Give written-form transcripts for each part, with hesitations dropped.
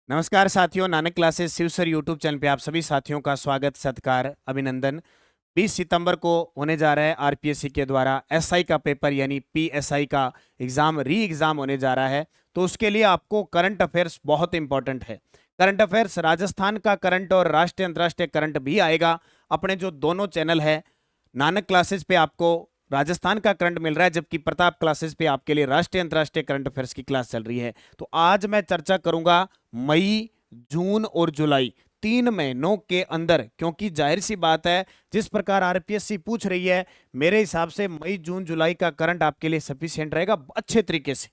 नमस्कार साथियों, Nanak classes Shiv sir YouTube channel पे आप सभी साथियों का स्वागत, सत्कार, अभिनंदन। 20 सितंबर को होने जा रहा है आरपीएससी के द्वारा एसआई का पेपर यानी पीएसआई का एग्जाम री एग्जाम होने जा रहा है। तो उसके लिए आपको करंट अफेयर्स बहुत इंपॉर्टेंट है। करंट अफेयर्स राजस्थान का करंट और राष्ट्रीय अंतर्राष्ट्रीय करंट भी आएगा। अपने जो दोनों चैनल है, नानक क्लासेस पे आपको राजस्थान का करंट मिल रहा है, जबकि प्रताप क्लासेस पे आपके लिए राष्ट्रीय अंतर्राष्ट्रीय करंट अफेयर्स की क्लास चल रही है। तो आज मैं चर्चा करूंगा मई, जून और जुलाई 3 महीनों के अंदर, क्योंकि जाहिर सी बात है जिस प्रकार आरपीएससी पूछ रही है, मेरे हिसाब से मई जून जुलाई का करंट आपके लिए सफिशिएंट रहेगा अच्छे तरीके से।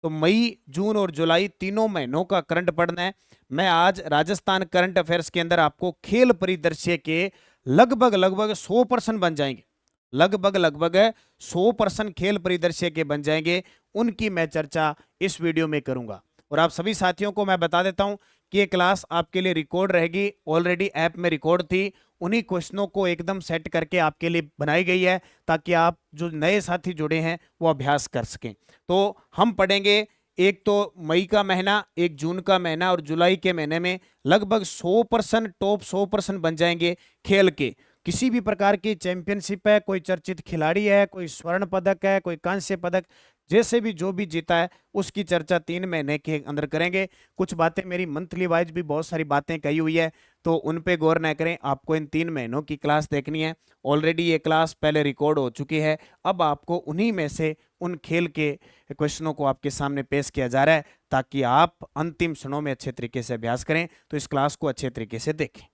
तो मई, जून और जुलाई तीनों महीनों का करंट पढ़ना है। मैं आज राजस्थान करंट अफेयर्स के अंदर आपको खेल परिदृश्य के लगभग लगभग 100% बन जाएंगे, लगभग लगभग 100% खेल परिदृश्य के बन जाएंगे, उनकी मैं चर्चा इस वीडियो में करूंगा। और आप सभी साथियों को मैं बता देता हूं कि ये क्लास आपके लिए रिकॉर्ड रहेगी, ऑलरेडी ऐप में रिकॉर्ड थी, उन्हीं क्वेश्चनों को एकदम सेट करके आपके लिए बनाई गई है ताकि आप जो नए साथी जुड़े हैं वो अभ्यास कर सकें। तो हम पढ़ेंगे एक तो मई का महीना, एक जून का महीना और जुलाई के महीने में लगभग 100% टॉप 100% बन जाएंगे खेल के। किसी भी प्रकार की चैंपियनशिप है, कोई चर्चित खिलाड़ी है, कोई स्वर्ण पदक है, कोई कांस्य पदक, जैसे भी जो भी जीता है उसकी चर्चा 3 महीने के अंदर करेंगे। कुछ बातें मेरी मंथली वाइज भी बहुत सारी बातें कही हुई है, तो उन पे गौर न करें, आपको इन 3 महीनों की क्लास देखनी है। ऑलरेडी ये क्लास पहले रिकॉर्ड हो चुकी है, अब आपको उन्हीं में से उन खेल के क्वेश्चनों को आपके सामने पेश किया जा रहा है ताकि आप अंतिम क्षणों में अच्छे तरीके से अभ्यास करें। तो इस क्लास को अच्छे तरीके से देखें।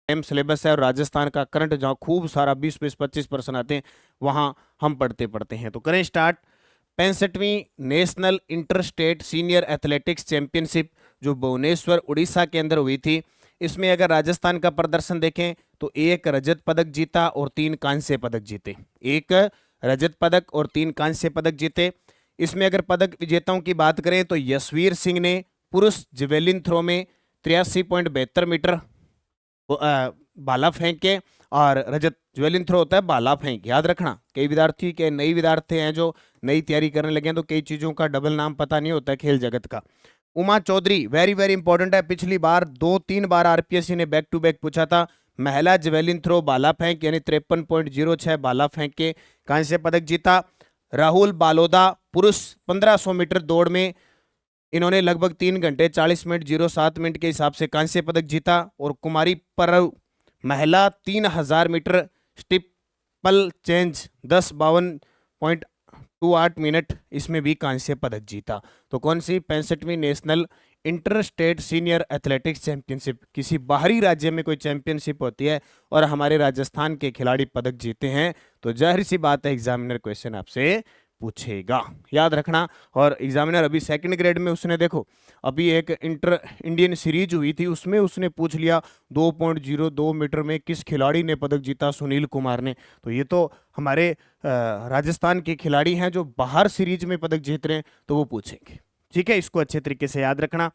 एम सिलेबस है और राजस्थान का करंट जहाँ खूब सारा 20-25% आते हैं, वहां हम पढ़ते पढ़ते हैं। तो करें स्टार्ट। 65वीं national inter state senior athletics championship जो भुवनेश्वर उड़ीसा के अंदर हुई थी, इसमें अगर राजस्थान का प्रदर्शन देखें तो 1 रजत पदक जीता और 3 कांस्य पदक जीते। 1 रजत पदक और 3 कांस्य पदक जीते। इसमें अगर पदक विजेताओं की बात करें तो यशवीर सिंह ने पुरुष जेवेलिन थ्रो में 83.72 मीटर भाला फेंक के, और रजत ज्वेलिन थ्रो होता है भाला फेंक। याद रखना, कई विद्यार्थी के नई विद्यार्थी हैं जो नई तैयारी करने लगे हैं, तो कई चीजों का डबल नाम पता नहीं होता है खेल जगत का। Uma Chaudhary very very important है, पिछली बार 2-3 बार आरपीएससी ने बैक टू बैक पूछा था। महिला जेवेलिन थ्रो भाला फेंक यानी 53.06 भाला फेंक के कांस्य पदक जीता। राहुल बालोदा पुरुष 1500 मीटर दौड़ में इन्होंने लगभग 3 घंटे 40 मिनट 07 मिनट के हिसाब से कांस्य पदक जीता। और कुमारी परव महिला 3000 मीटर स्टिपल चेंज 10:52.28 मिनट, इसमें भी कांस्य पदक जीता। तो कौन सी 65वीं national inter state senior athletics championship, किसी बाहरी राज्य में कोई चैंपियनशिप होती है और हमारे राजस्थान के खिलाड़ी पदक जीते हैं, तो जाहिर सी बात है एग्जामिनर क्वेश्चन आपसे पूछेगा, याद रखना। और एग्जामिनर अभी सेकंड ग्रेड में उसने देखो, अभी एक इंटर इंडियन सीरीज हुई थी, उसमें उसने पूछ लिया 2.02 मीटर में किस खिलाड़ी ने पदक जीता, सुनील कुमार ने। तो ये तो हमारे राजस्थान के खिलाड़ी हैं जो बाहर सीरीज में पदक जीत रहे हैं, तो वो पूछेंगे। ठीक है, इसको अच्छे तरीके से याद रखना।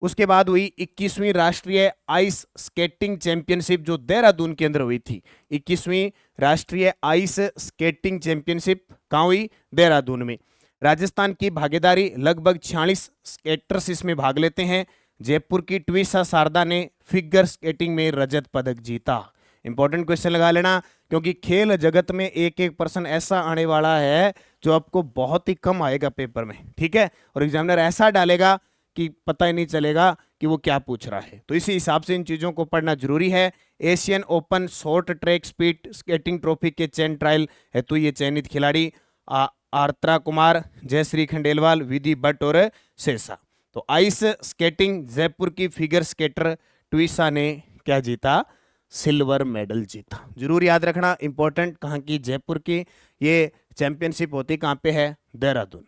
उसके बाद हुई 21वीं राष्ट्रीय आइस स्केटिंग चैंपियनशिप जो देहरादून के अंदर हुई थी। 21वीं राष्ट्रीय आइस स्केटिंग चैंपियनशिप कहाँ हुई? देहरादून में। राजस्थान की भागीदारी लगभग 46 स्केटर्स इसमें भाग लेते हैं। जयपुर की ट्विसा शारदा ने फिगर स्केटिंग में रजत पदक जीता। इंपॉर्टेंट क्वेश्चन लगा लेना, क्योंकि खेल जगत में एक एक पर्सन ऐसा आने वाला है जो आपको बहुत ही कम आएगा पेपर में। ठीक है, और एग्जामिनर ऐसा डालेगा कि पता ही नहीं चलेगा कि वो क्या पूछ रहा है। तो इसी हिसाब से इन चीजों को पढ़ना जरूरी है। Asian open short track speed skating trophy के चयन ट्रायल है, तो ये चयनित खिलाड़ी आर्द्रा कुमार, जयश्री खंडेलवाल, विधि भट्ट और शेषा। तो आइस स्केटिंग जयपुर की फिगर स्केटर ट्विसा ने क्या जीता? सिल्वर मेडल जीता। जरूर याद रखना, इंपॉर्टेंट, कहाँ की? जयपुर की। ये चैंपियनशिप होती कहाँ पे है? देहरादून।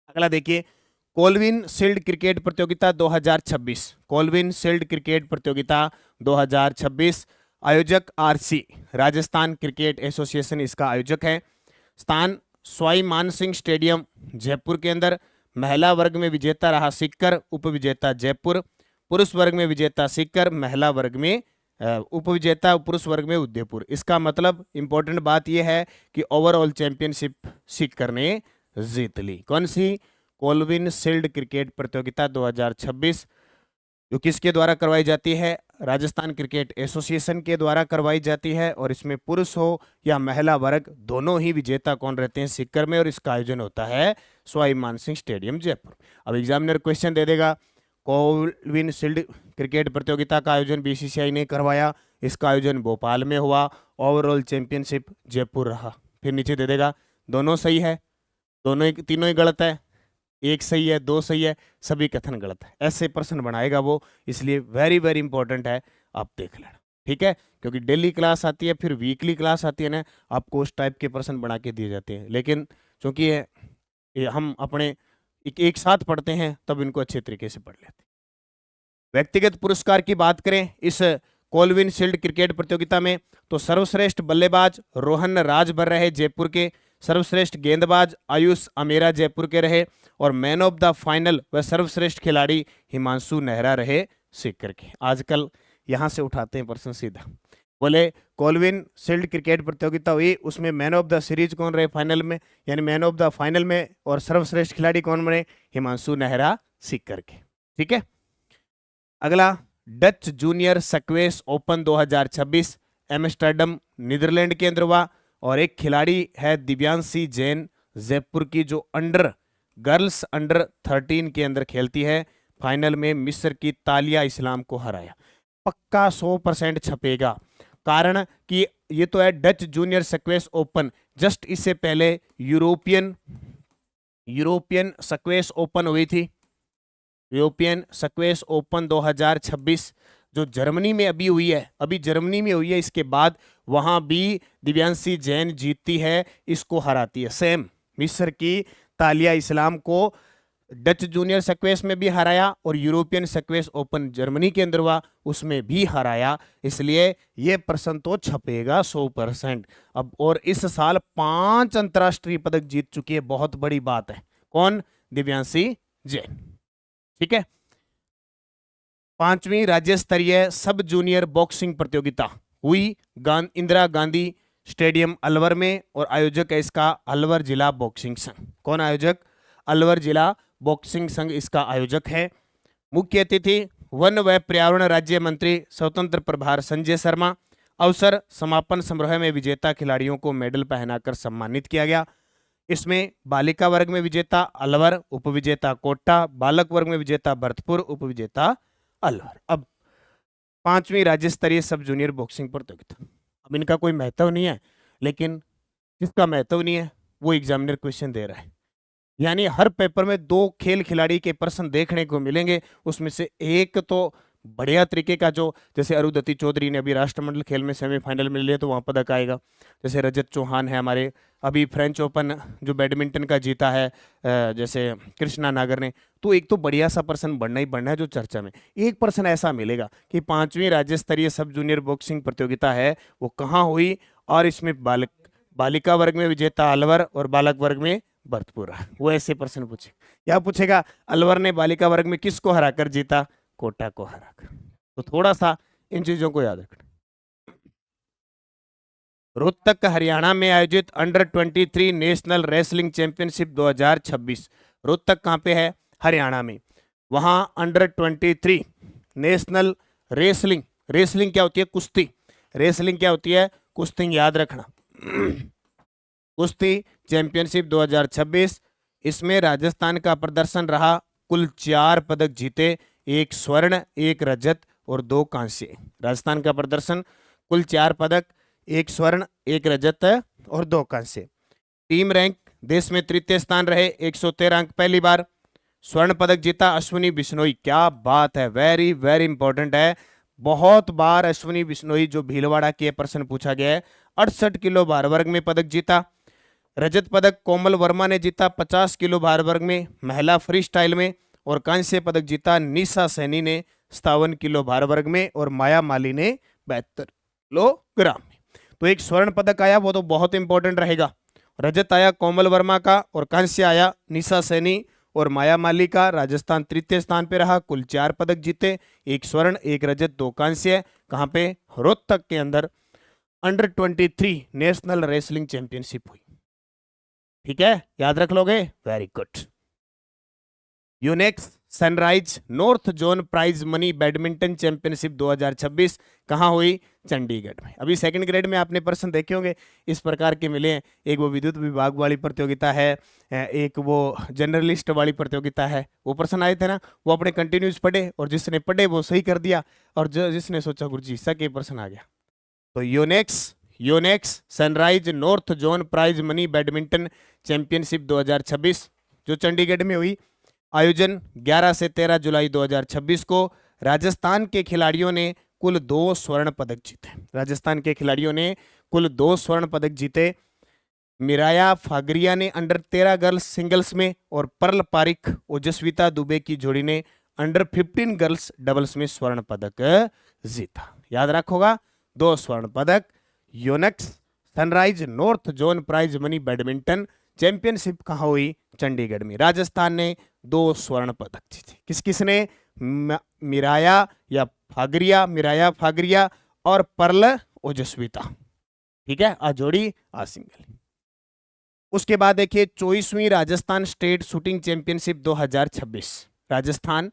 अगला देखिए, कोलविन शील्ड क्रिकेट प्रतियोगिता 2026। कोलविन शील्ड क्रिकेट प्रतियोगिता 2026, आयोजक आरसी राजस्थान क्रिकेट एसोसिएशन इसका आयोजक है। स्थान स्वाई मान सिंह स्टेडियम जयपुर के अंदर। महिला वर्ग में विजेता रहा सीकर, उप विजेता जयपुर। पुरुष वर्ग में विजेता सीकर, महिला वर्ग में उप विजेता पुरुष वर्ग में उदयपुर। इसका मतलब इंपॉर्टेंट बात यह है कि ओवरऑल चैंपियनशिप सीकर ने जीत ली। कौन सी? कोलविन शील्ड क्रिकेट प्रतियोगिता 2026 जो किसके द्वारा करवाई जाती है? राजस्थान क्रिकेट एसोसिएशन के द्वारा करवाई जाती है और इसमें पुरुष हो या महिला वर्ग दोनों ही विजेता कौन रहते हैं सीकर में, और इसका आयोजन होता है सवाई मानसिंह स्टेडियम जयपुर। अब एग्जामिनर क्वेश्चन दे देगा, कोलविन शील्ड क्रिकेट प्रतियोगिता का आयोजन बीसीसीआई ने करवाया, इसका आयोजन भोपाल में हुआ, ओवरऑल चैंपियनशिप जयपुर रहा। फिर नीचे दे देगा दोनों सही है, दोनों ही तीनों ही गलत है, एक सही है, दो सही है, सभी कथन गलत है। ऐसे प्रश्न बनाएगा वो, इसलिए वेरी वेरी इंपॉर्टेंट है, आप देख लेना, ठीक है। क्योंकि डेली क्लास आती है, फिर वीकली क्लास आती है ना, आपको उस टाइप के प्रश्न बना के दिए जाते हैं, लेकिन चूंकि ये हम अपने एक साथ पढ़ते हैं तब इनको अच्छे तरीके से पढ़ लेते हैं। व्यक्तिगत पुरस्कार की बात करें इस कोलविन शील्ड क्रिकेट प्रतियोगिता में, तो सर्वश्रेष्ठ बल्लेबाज रोहन राज बन रहे जयपुर के, सर्वश्रेष्ठ गेंदबाज आयुष अमेरा जयपुर के रहे, और मैन ऑफ द फाइनल व सर्वश्रेष्ठ खिलाड़ी हिमांशु नेहरा रहे सीकर के। आजकल यहां से उठाते हैं प्रश्न सीधा, बोले कोलविन शील्ड क्रिकेट प्रतियोगिता हुई, उसमें मैन ऑफ द सीरीज कौन रहे फाइनल में, यानी मैन ऑफ द फाइनल में, और सर्वश्रेष्ठ खिलाड़ी कौन बने? हिमांशु नेहरा सीकर के, ठीक है। अगला, Dutch junior squash open 2026 Amsterdam Netherlands के अंदर हुआ, और एक खिलाड़ी है दिव्यांशी जैन जयपुर की, जो गर्ल्स अंडर 13 के अंदर खेलती है, फाइनल में मिस्र की तालिया इस्लाम को हराया। पक्का 100% छपेगा, कारण कि ये तो है Dutch junior squash open, just इससे पहले यूरोपियन स्क्वैश ओपन हुई थी, यूरोपियन स्क्वैश ओपन 2026 जो जर्मनी में अभी हुई है, इसके बाद वहां भी दिव्यांशी जैन जीतती है, इसको हराती है, सेम मिस्र की तालिया इस्लाम को डच जूनियर स्क्वैश में भी हराया, और यूरोपियन स्क्वैश ओपन जर्मनी के अंदर हुआ उसमें भी हराया, इसलिए ये प्रश्न तो छपेगा 100%। अब और इस साल 5 अंतरराष्ट्रीय पदक जीत चुकी है, बहुत बड़ी बात है। कौन? दिव्यांशी जैन, ठीक है। 5वीं राज्य स्तरीय सब जूनियर बॉक्सिंग प्रतियोगिता हुई इंदिरा गांधी स्टेडियम अलवर में, और आयोजक है इसका अलवर जिला बॉक्सिंग संघ। कौन आयोजक? अलवर जिला बॉक्सिंग संघ इसका आयोजक है। मुख्य अतिथि वन व पर्यावरण राज्य मंत्री स्वतंत्र प्रभार संजय शर्मा। अवसर समापन समारोह में विजेता खिलाड़ियों को मेडल पहनाकर सम्मानित किया गया। इसमें बालिका वर्ग में विजेता अलवर, उपविजेता कोटा, बालक वर्ग में विजेता भरतपुर, उपविजेता अलवर। अब 5वीं राज्य स्तरीय सब जूनियर बॉक्सिंग प्रतियोगिता, अब इनका कोई महत्व नहीं है, लेकिन जिसका महत्व नहीं है वो एग्जामिनर क्वेश्चन दे रहा है, यानी हर पेपर में 2 खेल खिलाड़ी के प्रश्न देखने को मिलेंगे, उसमें से एक तो बढ़िया तरीके का, जो जैसे अरुंधति चौधरी ने अभी राष्ट्रमंडल खेल में सेमीफाइनल में लिया तो वहां पदक आएगा, जैसे रजत चौहान है हमारे, अभी फ्रेंच ओपन जो बैडमिंटन का जीता है जैसे कृष्णा नागर ने, तो एक तो बढ़िया सा प्रश्न बढ़ना ही बढ़ना है जो चर्चा में। एक प्रश्न ऐसा मिलेगा कि 5वीं राज्य स्तरीय सब जूनियर बॉक्सिंग प्रतियोगिता है वो कहाँ हुई, और इसमें बालिका वर्ग में विजेता अलवर और बालक वर्ग में भरतपुर, वो ऐसे प्रश्न पूछे। या पूछेगा अलवर ने बालिका वर्ग में किसको हराकर जीता? कोटा को हराकर। तो थोड़ा सा इन चीजों को याद रखना। रोहतक हरियाणा में आयोजित under 23 national wrestling championship 2026, Rohtak कहाँ पे है? हरियाणा में। वहां अंडर 23 नेशनल रेसलिंग क्या होती है? कुश्ती। रेसलिंग क्या होती है? कुश्ती, याद रखना। कुश्ती चैंपियनशिप 2026, इसमें राजस्थान का प्रदर्शन रहा, कुल 4 पदक जीते, 1 स्वर्ण, 1 रजत और 2 कांस्य। राजस्थान का प्रदर्शन कुल 4 पदक, 1 स्वर्ण, 1 रजत और 2 कांस्य। टीम रैंक देश में तृतीय स्थान रहे, 113 अंक, पहली बार स्वर्ण पदक जीता अश्विनी बिश्नोई। क्या बात है, वेरी वेरी इंपॉर्टेंट है, बहुत बार अश्विनी बिश्नोई जो भीलवाड़ा के प्रश्न पूछा गया है। 68 किलो भार वर्ग में पदक जीता। रजत पदक कोमल वर्मा ने जीता 50 किलो भार वर्ग में महिला फ्री स्टाइल में, और कांस्य पदक जीता निशा सैनी ने 57 किलो भार वर्ग में, और माया माली ने 72 किलोग्राम में। तो एक स्वर्ण पदक आया, वो तो बहुत इंपॉर्टेंट रहेगा। रजत आया कोमल वर्मा का, और कांस्य आया निशा सैनी और माया माली का। राजस्थान तृतीय स्थान पे रहा, कुल 4 पदक जीते, 1 स्वर्ण, 1 रजत, 2 कांस्य। कहाँ पे? रोहतक के अंदर अंडर 23 नेशनल रेसलिंग चैंपियनशिप हुई। ठीक है, याद रख लोगे? Very good. Yonex sunrise north zone prize money badminton championship 2026 कहाँ हुई? चंडीगढ़ में। अभी सेकंड ग्रेड में आपने प्रश्न देखे होंगे, इस प्रकार के मिले हैं। एक वो विद्युत विभाग वाली प्रतियोगिता है, एक वो जर्नलिस्ट वाली प्रतियोगिता है, वो प्रश्न आए थे ना, वो अपने कंटिन्यूस पढ़े और जिसने पढ़े वो सही कर दिया, और जिसने सोचा गुरुजी सके प्रश्न आ गया। तो Yonex sunrise north zone prize money badminton championship 2026 जो चंडीगढ़ में हुई, आयोजन 11 से 13 जुलाई 2026 को। राजस्थान के खिलाड़ियों ने कुल 2 स्वर्ण पदक जीते। राजस्थान के खिलाड़ियों ने कुल 2 स्वर्ण पदक जीते। मिराया फागरिया ने अंडर 13 गर्ल्स सिंगल्स में, और पर्ल पारिक ओजस्विता दुबे की जोड़ी ने अंडर 15 गर्ल्स डबल्स में स्वर्ण पदक जीता। याद रखोगा, 2 स्वर्ण पदक। Yonex sunrise north zone prize money badminton championship कहाँ हुई? चंडीगढ़ में। राजस्थान ने 2 स्वर्ण पदक जीते। किस किसने? मिराया फागरिया और पर्ल ओजस्विता। ठीक है, आ जोड़ी आ सिंगल। उसके बाद देखिए 24वीं Rajasthan state shooting championship 2026। Rajasthan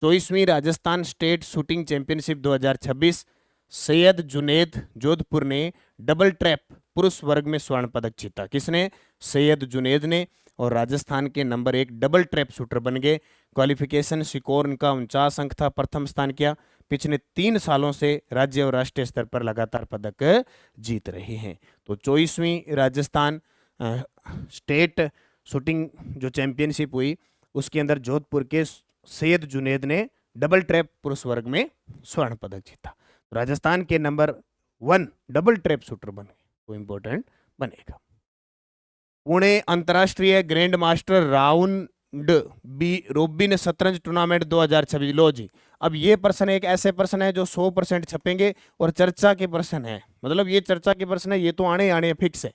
24वीं Rajasthan state shooting championship 2026। Syed Juned Jodhpur ने डबल ट्रैप पुरुष वर्ग में स्वर्ण पदक जीता। किसने? सैयद जुनेद ने, और राजस्थान के नंबर 1 डबल ट्रैप शूटर बन गए। क्वालिफिकेशन स्कोर उनका 49 अंक था, प्रथम स्थान किया। पिछले 3 सालों से राज्य और राष्ट्रीय स्तर पर लगातार पदक जीत रहे हैं। तो 24वीं राजस्थान स्टेट शूटिंग जो चैंपियनशिप हुई उसके अंदर जोधपुर के सैयद जुनेद ने डबल ट्रैप पुरुष वर्ग में स्वर्ण पदक जीता। राजस्थान के नंबर 1 डबल ट्रैप शूटर बने, वो इंपॉर्टेंट बनेगा। पुणे अंतरराष्ट्रीय grand master round B robin शतरंज टूर्नामेंट 2026। लो जी, अब ये प्रश्न एक ऐसे प्रश्न है जो 100% छपेंगे और चर्चा के प्रश्न है, मतलब ये चर्चा के प्रश्न है, ये तो आने फिक्स है।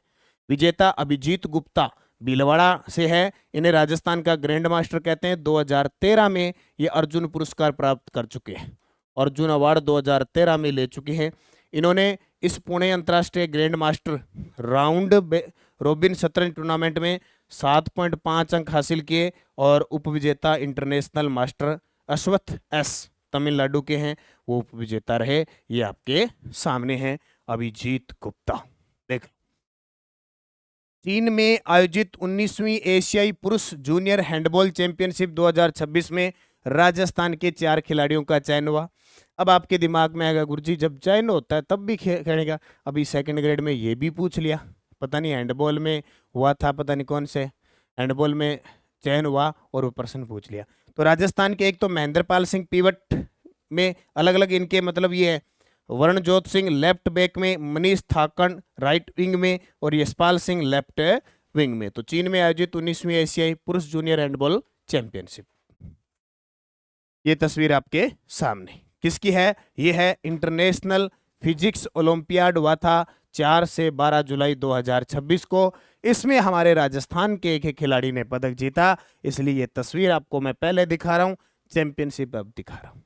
विजेता अभिजीत गुप्ता भीलवाड़ा से है, इन्हें राजस्थान का ग्रैंड मास्टर कहते हैं। 2013 में ये अर्जुन पुरस्कार प्राप्त कर चुके हैं, अर्जुन अवार्ड 2013 में ले चुके हैं। इन्होंने इस पुणे अंतरराष्ट्रीय ग्रैंड मास्टर राउंड रोबिन शतरंज टूर्नामेंट में 7.5 अंक हासिल किए, और उपविजेता इंटरनेशनल मास्टर अश्वत्थ एस तमिलनाडु के हैं, वो उपविजेता रहे। ये आपके सामने हैं अभिजीत गुप्ता। देख, चीन में आयोजित 19वीं एशियाई पुरुष जूनियर हैंडबॉल चैंपियनशिप 2026 में राजस्थान के 4 खिलाड़ियों का चयन हुआ। अब आपके दिमाग में आएगा गुरुजी जब चयन होता है तब भी खेलेगा। अभी सेकंड ग्रेड में ये भी पूछ लिया, पता नहीं हैंडबॉल में हुआ था, पता नहीं कौन से हैंडबॉल में चयन हुआ और वो प्रश्न पूछ लिया। तो राजस्थान के एक तो महेंद्रपाल सिंह पिवट में, अलग अलग इनके मतलब ये है, वरणजोत सिंह लेफ्ट बैक में, मनीष थाकन राइट विंग में, और यशपाल सिंह लेफ्ट विंग में। तो चीन में आयोजित 19वीं एशियाई पुरुष जूनियर हैंडबॉल चैंपियनशिप, ये तस्वीर आपके सामने किसकी है? ये है इंटरनेशनल फिजिक्स ओलंपियाड हुआ था 4 से 12 जुलाई 2026 को। इसमें हमारे राजस्थान के एक खिलाड़ी ने पदक जीता, इसलिए ये तस्वीर आपको मैं पहले दिखा रहा हूं, चैंपियनशिप अब दिखा रहा हूं।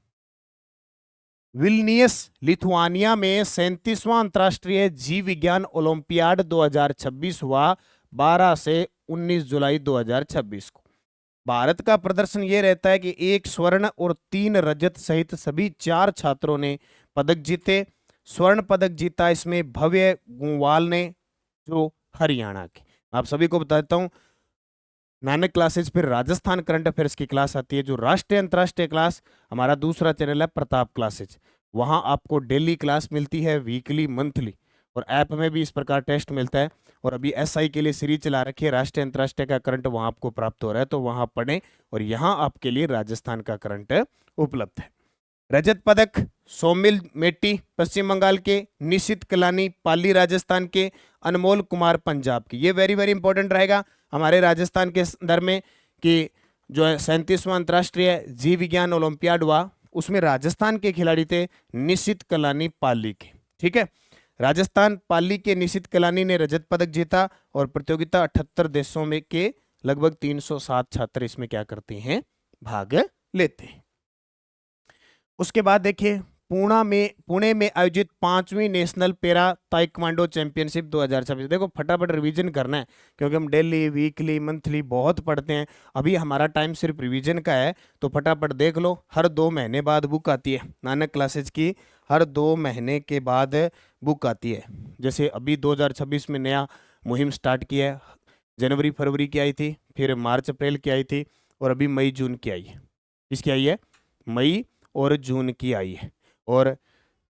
विल्नियस लिथुआनिया में 37वां अंतर्राष्ट्रीय जीव विज्ञान ओलंपियाड 2026 हुआ 12 से 19 जुलाई 2026 को। भारत का प्रदर्शन ये रहता है कि 1 स्वर्ण और 3 रजत सहित सभी 4 छात्रों ने पदक जीते। स्वर्ण पदक जीता इसमें भव्य गुंवाल ने, जो हरियाणा के। आप सभी को बता देता हूं, नानक क्लासेज फिर राजस्थान करंट अफेयर्स की क्लास आती है, जो राष्ट्रीय अंतर्राष्ट्रीय क्लास हमारा दूसरा चैनल है प्रताप क्लासेज, वहां आपको डेली क्लास मिलती है, वीकली मंथली, और ऐप में भी इस प्रकार टेस्ट मिलता है। और अभी एसआई के लिए सीरीज चला रखी है, राष्ट्रीय अंतर्राष्ट्रीय का करंट वहां आपको प्राप्त हो रहा है, तो वहां पढ़ें, और यहां आपके लिए राजस्थान का करंट उपलब्ध है। रजत पदक सोमिल मेटी पश्चिम बंगाल के, निशित कलानी पाली राजस्थान के, अनमोल कुमार पंजाब की। ये वेरी वेरी इंपॉर्टेंट रहेगा हमारे राजस्थान के संदर्भ में कि जो है 37वां अंतर्राष्ट्रीय जीव विज्ञान ओलंपियाड हुआ, उसमें राजस्थान के खिलाड़ी थे निशित कलानी पाली के। ठीक है, राजस्थान पाली के निशित कलानी ने रजत पदक जीता, और प्रतियोगिता 78 देशों में के लगभग 307 छात्र इसमें क्या करते हैं? भाग लेते हैं। उसके बाद देखिए पुणे में आयोजित 5वीं नेशनल पैरा ताइक्वांडो चैंपियनशिप 2026। देखो फटाफट रिवीजन करना है क्योंकि हम डेली वीकली मंथली बहुत पढ़ते हैं, अभी हमारा टाइम सिर्फ रिवीजन का है। तो फटाफट देख लो, हर 2 महीने बाद बुक आती है नानक क्लासेज की, हर 2 महीने के बाद बुक आती है। जैसे अभी 2026 में नया मुहिम स्टार्ट किया है, जनवरी फरवरी की आई थी, फिर मार्च अप्रैल की आई थी, और अभी मई जून की आई है। किसकी आई है? मई और जून की आई है। और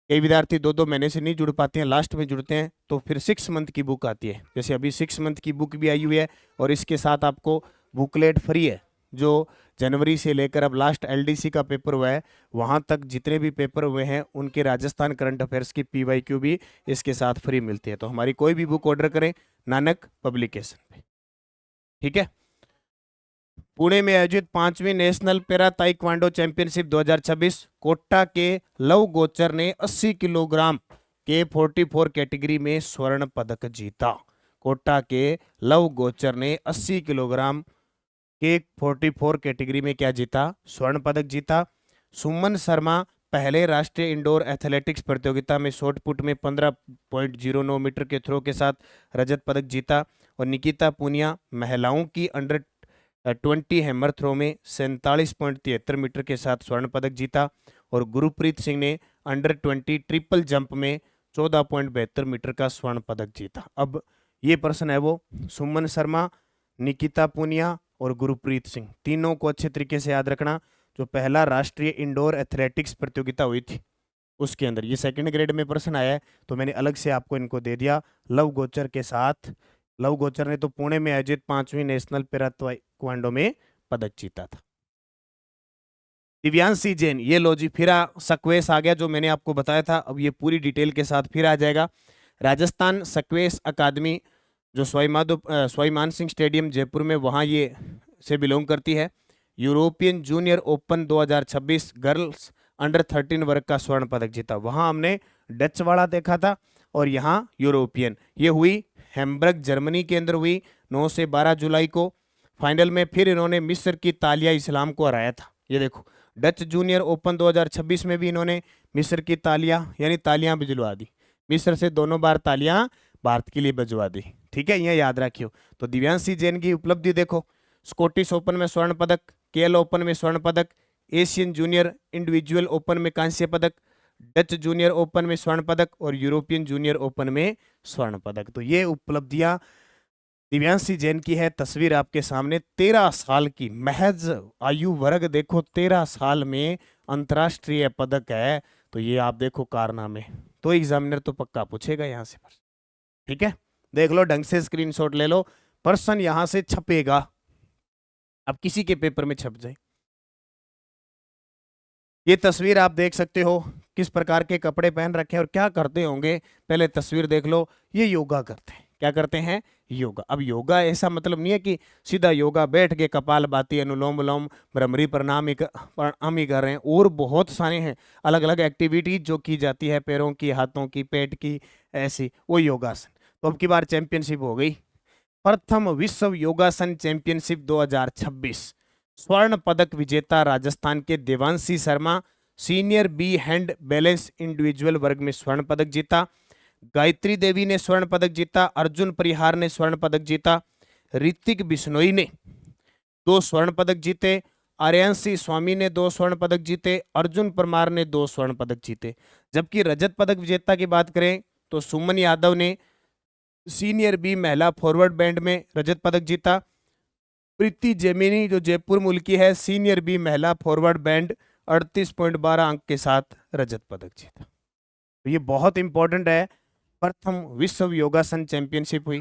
कई विद्यार्थी 2-2 महीने से नहीं जुड़ पाते हैं, लास्ट में जुड़ते हैं, तो फिर 6 मंथ की बुक आती है। जैसे अभी 6 मंथ की बुक भी आई हुई है, और इसके साथ आपको बुकलेट फ्री है। जो जनवरी से लेकर अब लास्ट एलडीसी का पेपर हुआ है, वहां तक जितने भी पेपर हुए हैं उनके राजस्थान करंट अफेयर्स की पीवाईक्यू भी इसके साथ फ्री मिलती है। तो हमारी कोई भी बुक ऑर्डर करें नानक पब्लिकेशन पे, ठीक है। पुणे में आयोजित 5वीं national para taekwondo championship 2026, Kota के लव गोचर ने 80 किलोग्राम के 44 कैटेगरी में स्वर्ण पदक जीता। कोटा के लव गोचर ने 80 किलोग्राम के 44 कैटेगरी में क्या जीता? स्वर्ण पदक जीता। सुमन शर्मा पहले राष्ट्रीय इंडोर एथलेटिक्स प्रतियोगिता में शॉट पुट में 15.09 मीटर के थ्रो के साथ रजत पदक जीता। और निकिता पूनिया महिलाओं की अंडर 20 हैमर थ्रो में 47.73 मीटर के साथ स्वर्ण पदक जीता। और गुरप्रीत सिंह ने अंडर 20 ट्रिपल जंप में 14.72 मीटर का स्वर्ण पदक जीता। अब ये प्रश्न है वो, सुमन शर्मा, निकिता पूनिया और गुरप्रीत सिंह, तीनों को अच्छे तरीके से याद रखना। जो पहला राष्ट्रीय इंडोर एथलेटिक्स प्रतियोगिता हुई थी उसके अंदर ये सेकंड ग्रेड में प्रश्न आया है, तो मैंने अलग से आपको इनको दे दिया लव गोचर के साथ। लव गोचर ने तो पुणे में आयोजित 5वीं नेशनल पैरा ताइक्वांडो में पदक जीता था। दिव्यांशी जैन, ये लो जी फिर सक्वेस आ गया जो मैंने आपको बताया था, अब ये पूरी डिटेल के साथ फिर आ जाएगा। राजस्थान सक्वेस अकादमी जो सवाई मान सिंह स्टेडियम जयपुर में, वहाँ ये से बिलोंग करती है। European junior open 2026 girls under 13 वर्ग का स्वर्ण पदक जीता। वहाँ हमने डच वाला देखा था, और यहाँ यूरोपियन, ये हुई हैम्बर्ग जर्मनी के अंदर हुई 9 से 12 जुलाई को। फाइनल में फिर इन्होंने मिस्र की तालिया इस्लाम को हराया था। ये देखो, डच जूनियर ओपन 2026 में भी इन्होंने मिस्र की तालिया यानी तालियां भिजवा दी, मिस्र से दोनों बार तालियां भारत के लिए भिजवा दी, ठीक है, यह याद रखियो। तो दिव्यांशी जैन की उपलब्धि देखो, स्कॉटिश ओपन में स्वर्ण पदक, केएल ओपन में स्वर्ण पदक, एशियन जूनियर इंडिविजुअल ओपन में कांस्य पदक, डच जूनियर ओपन में स्वर्ण पदक और यूरोपियन जूनियर ओपन में स्वर्ण पदक। तो ये उपलब्धियां दिव्यांशी जैन की है। तस्वीर आपके सामने, 13 साल की महज आयु वर्ग देखो, 13 साल में अंतर्राष्ट्रीय पदक है। तो ये आप देखो कारनामे, तो एग्जामिनर तो पक्का पूछेगा यहां से, ठीक है। देख लो ढंग से, स्क्रीनशॉट ले लो, प्रश्न यहां से छपेगा, अब किसी के पेपर में छप जाए। ये तस्वीर आप देख सकते हो, किस प्रकार के कपड़े पहन रखे हैं और क्या करते होंगे। पहले तस्वीर देख लो, ये योगा करते हैं। क्या करते हैं? योगा। अब योगा ऐसा मतलब नहीं है कि सीधा योगा बैठ के कपाल भाती, अनुलोम विलोम, भ्रमरी प्रणाम ही कर रहे हैं, और बहुत सारे हैं अलग अलग एक्टिविटीज जो की जाती है, पैरों की, हाथों की, पेट की, ऐसी, वो योगासन। तो अब की बार चैंपियनशिप हो गई, प्रथम विश्व योगासन चैंपियनशिप 2026, स्वर्ण पदक विजेता राजस्थान के Devanshi Sharma senior B hand balance individual वर्ग में स्वर्ण पदक जीता। गायत्री देवी ने स्वर्ण पदक जीता। अर्जुन परिहार ने स्वर्ण पदक जीता। ऋतिक बिश्नोई ने 2 स्वर्ण पदक जीते। आर्यांशी स्वामी ने 2 स्वर्ण पदक जीते। अर्जुन परमार ने 2 स्वर्ण पदक जीते। जबकि रजत पदक विजेता की बात करें तो सुमन यादव ने सीनियर बी महिला फॉरवर्ड बैंड में रजत पदक जीता। प्रीति जेमिनी जो जयपुर मूल की है, सीनियर बी महिला फॉरवर्ड बैंड 38.12 अंक के साथ रजत पदक जीता। तो ये बहुत इंपॉर्टेंट है, प्रथम विश्व योगासन चैंपियनशिप हुई।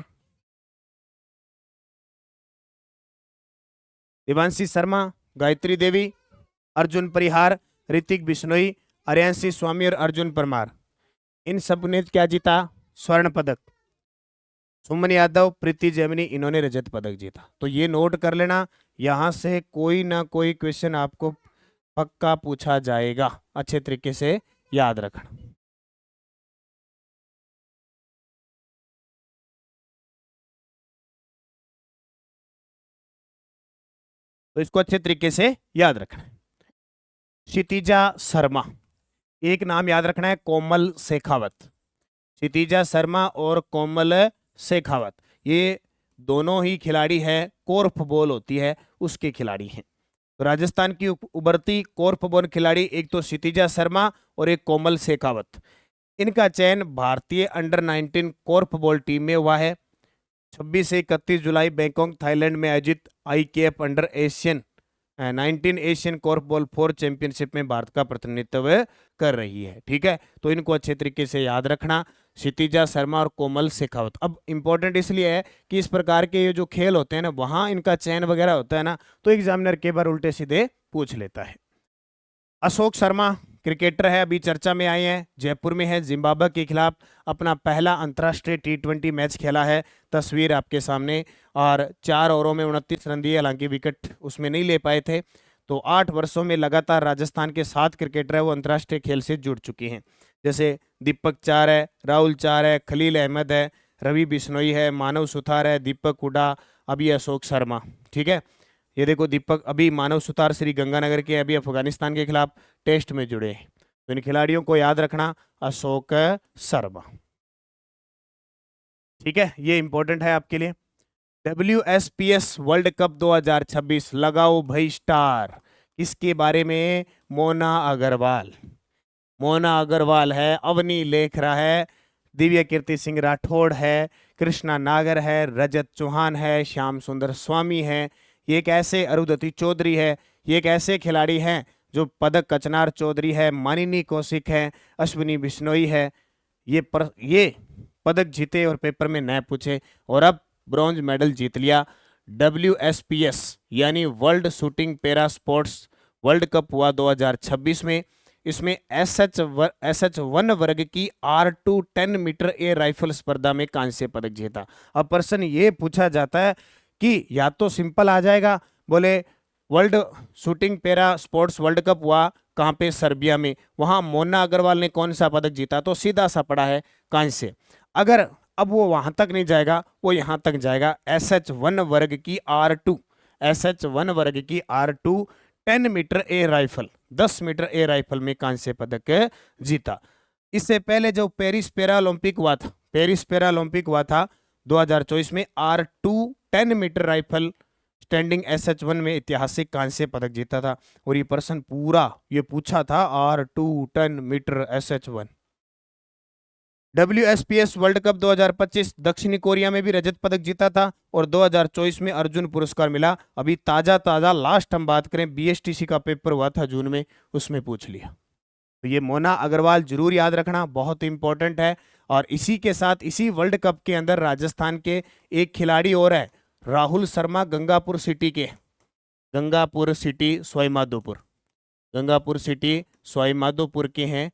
देवांशी शर्मा, गायत्री देवी, अर्जुन परिहार, ऋतिक बिश्नोई, आर्यांशी स्वामी और अर्जुन परमार, इन सब ने क्या जीता? स्वर्ण पदक। सुमन यादव, प्रीति जैमिनी, इन्होंने रजत पदक जीता। तो ये नोट कर लेना, यहां से कोई ना कोई क्वेश्चन आपको पक्का पूछा जाएगा, अच्छे तरीके से याद रखना। तो इसको अच्छे तरीके से याद रखना। क्षितिजा शर्मा, एक नाम याद रखना है, कोमल शेखावत। क्षितिजा शर्मा और कोमल शेखावत, ये दोनों ही खिलाड़ी है, कोर्फबॉल होती है उसके खिलाड़ी हैं। तो राजस्थान की उभरती कोर्फबॉल खिलाड़ी एक तो क्षितिजा शर्मा और एक कोमल शेखावत। इनका चयन भारतीय अंडर 19 कोर्फबॉल टीम में हुआ है। 26 से 31 जुलाई बैंकॉक थाईलैंड में आयोजित IKF under Asian 19 Asian korfball 4 championship में भारत का प्रतिनिधित्व कर रही है। ठीक है, तो इनको अच्छे तरीके से याद रखना, क्षितिजा शर्मा और कोमल शेखावत। अब इंपॉर्टेंट इसलिए है कि इस प्रकार के ये जो खेल होते हैं ना, वहां इनका चयन वगैरह होता है ना, तो एग्जामिनर कई बार उल्टे सीधे पूछ लेता है। अशोक शर्मा क्रिकेटर है, अभी चर्चा में आए हैं, जयपुर में है, जिम्बाब्वे के खिलाफ अपना पहला अंतर्राष्ट्रीय T20 मैच खेला है, तस्वीर आपके सामने, और 4 ओवरों में 29 रन दिए, हालांकि विकेट उसमें नहीं ले पाए थे। तो 8 वर्षों में लगातार राजस्थान के 7 क्रिकेटर है वो अंतर्राष्ट्रीय खेल से जुड़ चुके हैं, जैसे दीपक चार है, राहुल चार है, खलील अहमद है, रवि बिश्नोई है, मानव सुथार है, दीपक हुडा, अभी अशोक शर्मा। ठीक है, ये देखो दीपक, अभी मानव सुतार श्री गंगानगर के, अभी अफगानिस्तान के खिलाफ टेस्ट में जुड़े हैं। तो इन खिलाड़ियों को याद रखना, अशोक शर्मा। ठीक है, ये इंपॉर्टेंट है आपके लिए। WSPS वर्ल्ड कप 2026 लगाओ भाई स्टार, किसके बारे में? मोना अग्रवाल। मोना अग्रवाल है, अवनी लेखरा है, दिव्य कीर्ति सिंह राठौड़ है, कृष्णा नागर है, रजत चौहान है, श्याम सुंदर स्वामी है, ये एक ऐसे, अरुंधति चौधरी है, ये एक ऐसे खिलाड़ी हैं जो पदक, कचनार चौधरी है, मानिनी कौशिक है, अश्विनी बिश्नोई है, ये पदक जीते और पेपर में न पूछे, और अब ब्रॉन्ज मेडल जीत लिया। WSPS यानी world shooting para sports world cup हुआ 2026 में। इसमें SH1 वर्ग की R2 10 मीटर एयर राइफल स्पर्धा में कांस्य पदक जीता। अब प्रश्न ये पूछा जाता है कि या तो सिंपल आ जाएगा, बोले world shooting para sports world cup हुआ कहाँ पे? सर्बिया में, वहां मोना अग्रवाल ने कौन सा पदक जीता? तो सीधा सा पड़ा है कांस्य। अगर अब वो वहां तक नहीं जाएगा, वो यहां तक जाएगा, SH1 वर्ग की R2, SH1 वर्ग की R2 10 metre air rifle, 10 metre air rifle में कांस्य पदक जीता। इससे पहले जो पेरिस पैरा ओलंपिक हुआ था, पेरिस पैरा ओलंपिक हुआ था 2024 में, R2 10 metre rifle standing SH1 में ऐतिहासिक कांस्य पदक जीता था। और ये प्रश्न पूरा ये पूछा था, R2 10 metre SH1। WSPS world cup 2025 दक्षिणी कोरिया में भी रजत पदक जीता था, और 2024 में अर्जुन पुरस्कार मिला। अभी ताजा लास्ट हम बात करें, BSTC का पेपर हुआ था जून में, उसमें पूछ लिया। तो ये मोना अग्रवाल जरूर याद रखना, बहुत इंपॉर्टेंट है। और इसी के साथ इसी वर्ल्ड कप के अंदर राजस्थान के एक खिलाड़ी और है, राहुल शर्मा, गंगापुर सिटी के, गंगापुर सिटी सवाईमाधोपुर, गंगापुर सिटी सवाईमाधोपुर के हैं,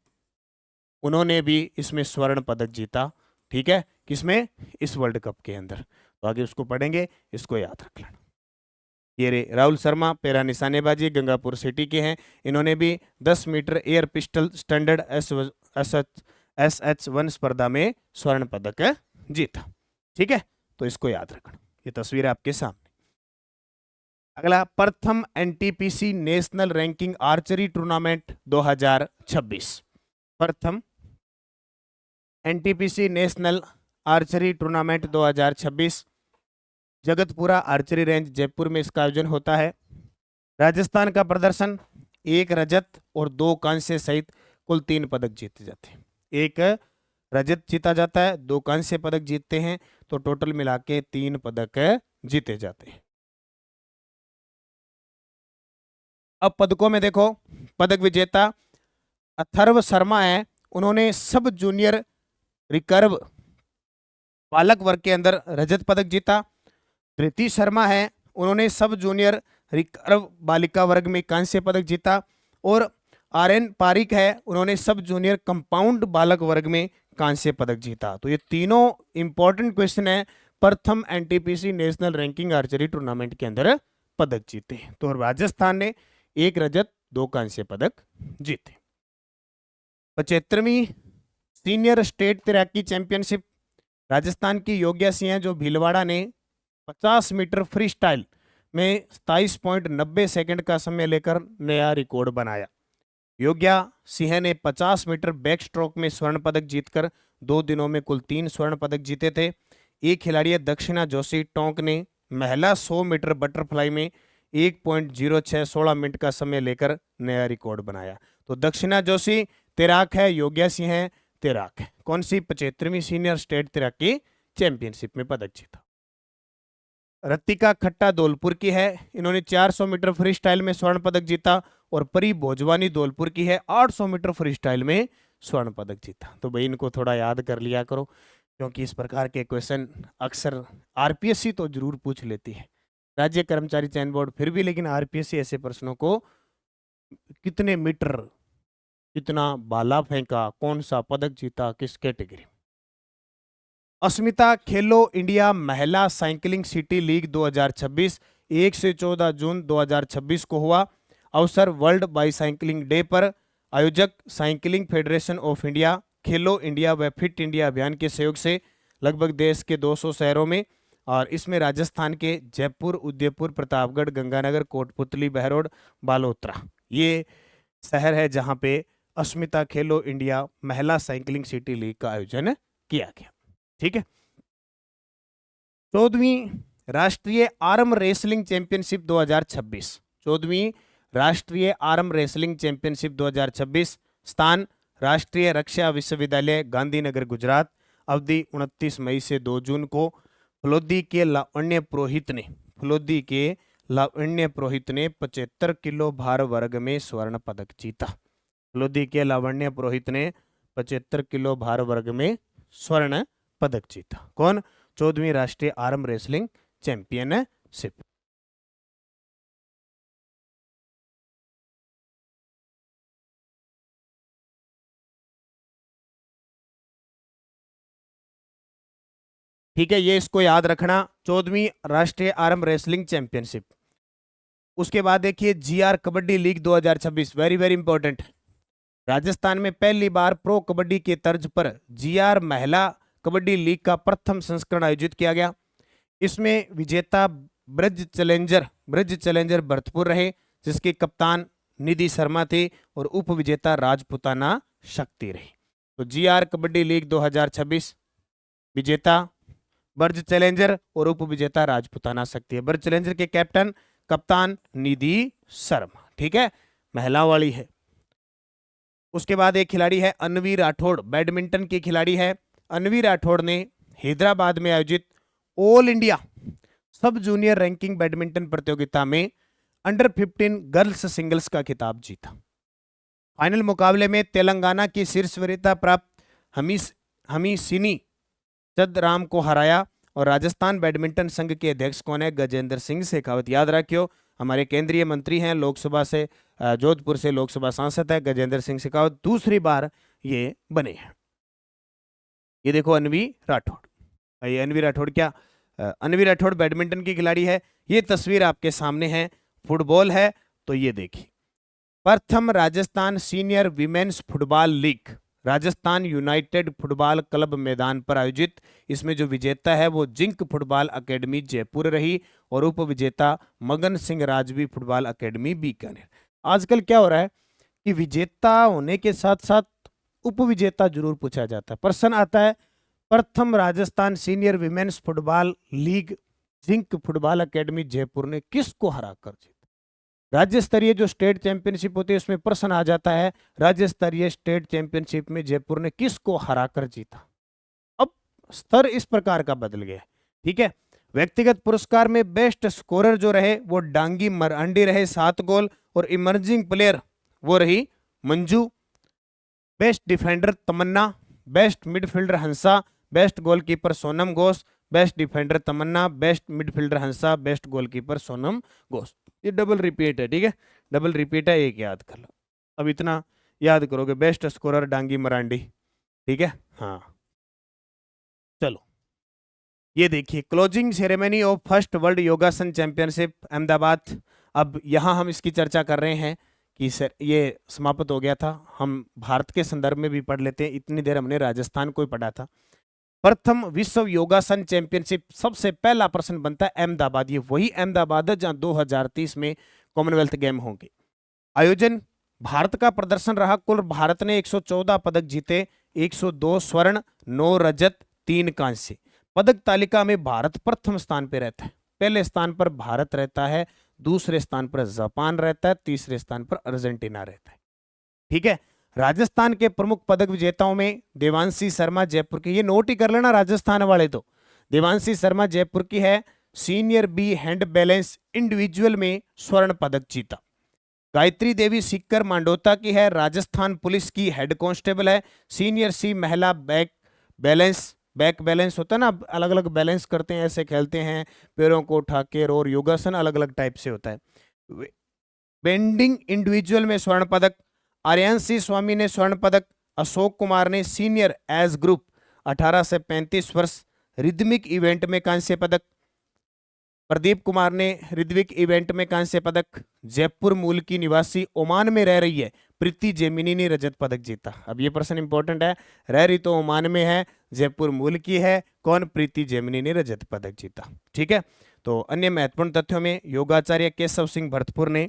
उन्होंने भी इसमें स्वर्ण पदक जीता। ठीक है, किसमें? इस वर्ल्ड कप के अंदर। तो आगे उसको पढ़ेंगे, इसको याद रख लेना। ये रे राहुल शर्मा, पैरा निशानेबाजी, गंगापुर सिटी के हैं, इन्होंने भी 10 metre air pistol standard SH1 स्पर्धा में स्वर्ण पदक जीता। ठीक है, तो इसको याद रखना, ये तस्वीर आपके सामने। अगला, प्रथम NTPC national ranking archery tournament 2026। प्रथम NTPC national archery tournament 2026 Jagatpura archery range Jaipur में इसका आयोजन होता है। राजस्थान का प्रदर्शन, 1 रजत और 2 कांस्य सहित कुल 3 पदक जीते जाते हैं। 1 रजत जीता जाता है, 2 कांस्य पदक जीतते हैं, तो टोटल मिला के 3 पदक जीते जाते हैं। अब पदकों में देखो, पदक विजेता अथर्व शर्मा है, उन्होंने सब जूनियर रिकर्व बालक वर्ग के अंदर रजत पदक जीता। धृति शर्मा है, उन्होंने सब जूनियर रिकर्व बालिका वर्ग में कांस्य पदक जीता। और RN पारिक है, उन्होंने सब जूनियर कंपाउंड बालक वर्ग में कांस्य पदक जीता। तो ये तीनों इंपॉर्टेंट क्वेश्चन है, प्रथम NTPC national ranking archery tournament के अंदर पदक जीते। तो राजस्थान ने 1 रजत 2 कांस्य पदक जीते। 75वीं सीनियर स्टेट तैराकी चैंपियनशिप, राजस्थान की योग्या सिंह जो भीलवाड़ा ने 50 मीटर फ्री स्टाइल में 27.90 सेकंड का समय लेकर नया रिकॉर्ड बनाया। योग्या सिंह ने 50 मीटर बैक स्ट्रोक में स्वर्ण पदक जीतकर 2 दिनों में कुल 3 स्वर्ण पदक जीते थे। एक खिलाड़ी है दक्षिणा जोशी टोंक ने महिला 100 मीटर बटरफ्लाई में 1.0616 मिनट का समय लेकर नया रिकॉर्ड बनाया। तो दक्षिणा जोशी तैराक है, योग्या सिंह है तैराक है। कौन सी 75वीं सीनियर स्टेट तैराकी चैंपियनशिप में पदक जीता? रतिका खट्टा धौलपुर की है, इन्होंने 400 मीटर फ्री स्टाइल में स्वर्ण पदक जीता। और परी भोजवानी धौलपुर की है, 800 मीटर फ्री स्टाइल में स्वर्ण पदक जीता। तो भाई इनको थोड़ा याद कर लिया करो, क्योंकि इस प्रकार के क्वेश्चन अक्सर आरपीएससी तो जरूर पूछ लेती है, राज्य कर्मचारी चयन बोर्ड फिर भी, लेकिन आरपीएससी ऐसे प्रश्नों को कितने मीटर, कितना भाला फेंका, कौन सा पदक जीता, किस कैटेगरी। अस्मिता खेलो इंडिया महिला साइकिलिंग सिटी लीग 2026 1 से 14 जून 2026 को हुआ। अवसर वर्ल्ड बाईसाइकिलिंग डे पर। आयोजक cycling federation of India, Khelo India व फिट इंडिया अभियान के सहयोग से लगभग देश के 200 शहरों में, और इसमें राजस्थान के जयपुर, उदयपुर, प्रतापगढ़, गंगानगर, कोटपुतली, बहरोड, बालोतरा ये शहर है जहां पे अस्मिता खेलो इंडिया महिला साइकिलिंग सिटी लीग का आयोजन किया गया। ठीक है। 14वीं राष्ट्रीय आर्म रेसलिंग चैंपियनशिप 2026, 14वीं राष्ट्रीय आर्म रेसलिंग चैंपियनशिप 2026, स्थान राष्ट्रीय रक्षा विश्वविद्यालय गांधीनगर गुजरात, अवधि 29 मई से 2 जून को। फलोदी के लावण्य पुरोहित ने 75 किलो भार वर्ग में स्वर्ण पदक जीता। फलोदी के लावण्य पुरोहित ने 75 किलो भार वर्ग में स्वर्ण पदक जीता। कौन? 14वीं राष्ट्रीय आर्म रेसलिंग चैंपियनशिप। ठीक है, ये इसको याद रखना, 14वीं राष्ट्रीय आर्म रेसलिंग चैंपियनशिप। उसके बाद देखिए GR kabaddi league 2026, very very important. Rajasthan में पहली बार प्रो कबड्डी के तर्ज पर जीआर महिला कबड्डी लीग का प्रथम संस्करण आयोजित किया गया। इसमें विजेता ब्रज चैलेंजर भरतपुर रहे, जिसके कप्तान निधि शर्मा थे, और उप विजेता राजपुताना शक्ति रही। तो जीआर कबड्डी लीग 2026 विजेता ब्रज चैलेंजर और उप विजेता राजपुताना शक्ति है। ब्रज चैलेंजर के कैप्टन कप्तान निधि शर्मा। ठीक है, महिला वाली है। उसके बाद एक खिलाड़ी है अनवी राठौड़, बैडमिंटन की खिलाड़ी है। अनवी राठौड़ ने हैदराबाद में आयोजित ऑल इंडिया सब जूनियर रैंकिंग बैडमिंटन प्रतियोगिता में अंडर 15 गर्ल्स सिंगल्स का खिताब जीता। फाइनल मुकाबले में तेलंगाना की शीर्ष वरीयता प्राप्त हमीसिनी चंद्राम को हराया। और राजस्थान बैडमिंटन संघ के अध्यक्ष कौन है? गजेंद्र सिंह शेखावत। याद रखियो, हमारे केंद्रीय मंत्री हैं, लोकसभा से जोधपुर से लोकसभा सांसद है गजेंद्र सिंह शेखावत, दूसरी बार ये बने हैं। ये देखो अनवी राठौड़, ये अनवी राठौड़ क्या अनवी राठौड़ बैडमिंटन की खिलाड़ी है। ये तस्वीर आपके सामने है, फुटबॉल है, तो ये देखिए प्रथम Rajasthan senior women's football league Rajasthan United football club मैदान पर आयोजित। इसमें जो विजेता है वो जिंक फुटबॉल अकेडमी जयपुर रही, और उप विजेता मगन सिंह राजवी फुटबॉल अकेडमी बीकानेर। आजकल क्या हो रहा है कि विजेता होने के साथ साथ उप विजेता जरूर पूछा जाता है। प्रश्न आता है प्रथम Rajasthan senior women's football league zinc football academy Jaipur ने किसको हरा कर जीता। राज्य स्तरीय जो स्टेट चैंपियनशिप होती है उसमें प्रश्न आ जाता है राज्य स्तरीय स्टेट चैंपियनशिप में जयपुर ने किसको हरा कर जीता। अब स्तर इस प्रकार का बदल गया। ठीक है, व्यक्तिगत पुरस्कार में बेस्ट स्कोरर जो रहे वो डांगी मरांडी रहे 7 गोल, और इमर्जिंग प्लेयर वो रही Manju. Best defender Tamanna, best midfielder Hansa, best goalkeeper Sonam Ghosh, best defender Tamanna, best midfielder Hansa, best goalkeeper Sonam Ghosh. ये डबल रिपीट है। ठीक है, डबल रिपीट है, एक याद कर लो। अब इतना याद करोगे, बेस्ट स्कोरर डांगी मरांडी। ठीक है, हाँ चलो ये देखिए closing ceremony of first world योगासन चैंपियनशिप अहमदाबाद। अब यहाँ हम इसकी चर्चा कर रहे हैं कि सर ये समाप्त हो गया था, हम भारत के संदर्भ में भी पढ़ लेते हैं। इतनी देर हमने राजस्थान को ही पढ़ा था। प्रथम विश्व योगासन चैंपियनशिप, सबसे पहला प्रश्न बनता है अहमदाबाद। ये वही अहमदाबाद है जहां 2030 में कॉमनवेल्थ गेम होंगे। आयोजन भारत का प्रदर्शन रहा, कुल भारत ने 114 पदक जीते, 102 स्वर्ण, 9 रजत, 3 कांस्य। पदक तालिका में भारत प्रथम स्थान पर रहता है। पहले स्थान पर भारत रहता है, दूसरे स्थान पर जापान रहता है, तीसरे स्थान पर अर्जेंटीना रहता है। ठीक है। राजस्थान के प्रमुख पदक विजेताओं में देवांशी शर्मा जयपुर की, ये नोट ही कर लेना राजस्थान वाले तो, देवांशी शर्मा जयपुर की है, senior B hand balance individual में स्वर्ण पदक जीता। गायत्री देवी सीकर मांडोता की है, राजस्थान पुलिस की हेड कांस्टेबल है, सीनियर सी महिला बैक बैलेंस होता है ना, अलग अलग बैलेंस करते हैं, ऐसे खेलते हैं, पैरों को उठा के, और योगासन अलग अलग टाइप से होता है। बेंडिंग इंडिविजुअल में स्वर्ण पदक, आर्यांशी स्वामी ने स्वर्ण पदक, अशोक कुमार ने सीनियर एज ग्रुप 18 से 35 वर्ष रिदमिक इवेंट में कांस्य पदक, प्रदीप कुमार ने रिद्विक इवेंट में कांस्य पदक, जयपुर मूल की निवासी ओमान में रह रही है प्रीति जेमिनी ने रजत पदक जीता। अब ये प्रश्न इंपॉर्टेंट है, रह रही तो ओमान में है, जयपुर मूल की है, कौन, प्रीति जेमिनी ने रजत पदक जीता। ठीक है। तो अन्य महत्वपूर्ण तथ्यों में योगाचार्य केशव सिंह भरतपुर ने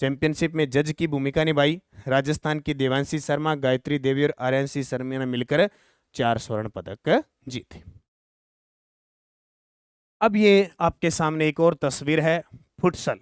चैंपियनशिप में जज की भूमिका निभाई, राजस्थान की देवांशी शर्मा, गायत्री देवी और आर्यांशी शर्मा ने मिलकर 4 स्वर्ण पदक जीते। अब ये आपके सामने एक और तस्वीर है, futsal.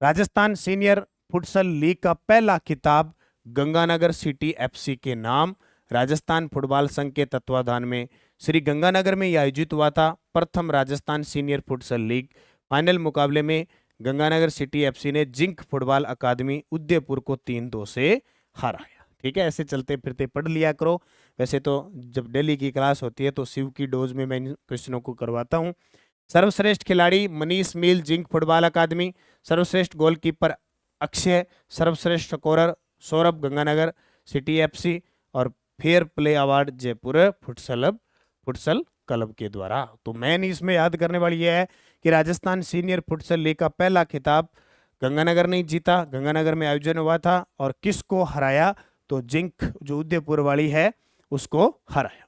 Rajasthan senior futsal league का पहला खिताब गंगानगर सिटी एफसी के नाम, राजस्थान फुटबॉल संघ के तत्वाधान में श्री गंगानगर में यह आयोजित हुआ था। प्रथम Rajasthan senior futsal league final मुकाबले में गंगानगर सिटी एफसी ने जिंक फुटबॉल अकादमी उदयपुर को 3-2 से हराया। ठीक है, ऐसे चलते फिरते पढ़ लिया करो। वैसे तो जब दिल्ली की क्लास होती है तो शिव की डोज में मैं इन क्वेश्चनों को करवाता हूँ। सर्वश्रेष्ठ खिलाड़ी Manish Meel zinc football academy, सर्वश्रेष्ठ गोलकीपर अक्षय, सर्वश्रेष्ठ scorer Saurabh Ganganagar city FC, और fair play award Jaipur futsal club के द्वारा। तो मैन इसमें याद करने वाली यह है कि राजस्थान सीनियर फुटसल लीग का पहला खिताब गंगानगर ने जीता, गंगानगर में आयोजन हुआ था, और किसको हराया, तो जिंक जो उदयपुर वाली है उसको हराया।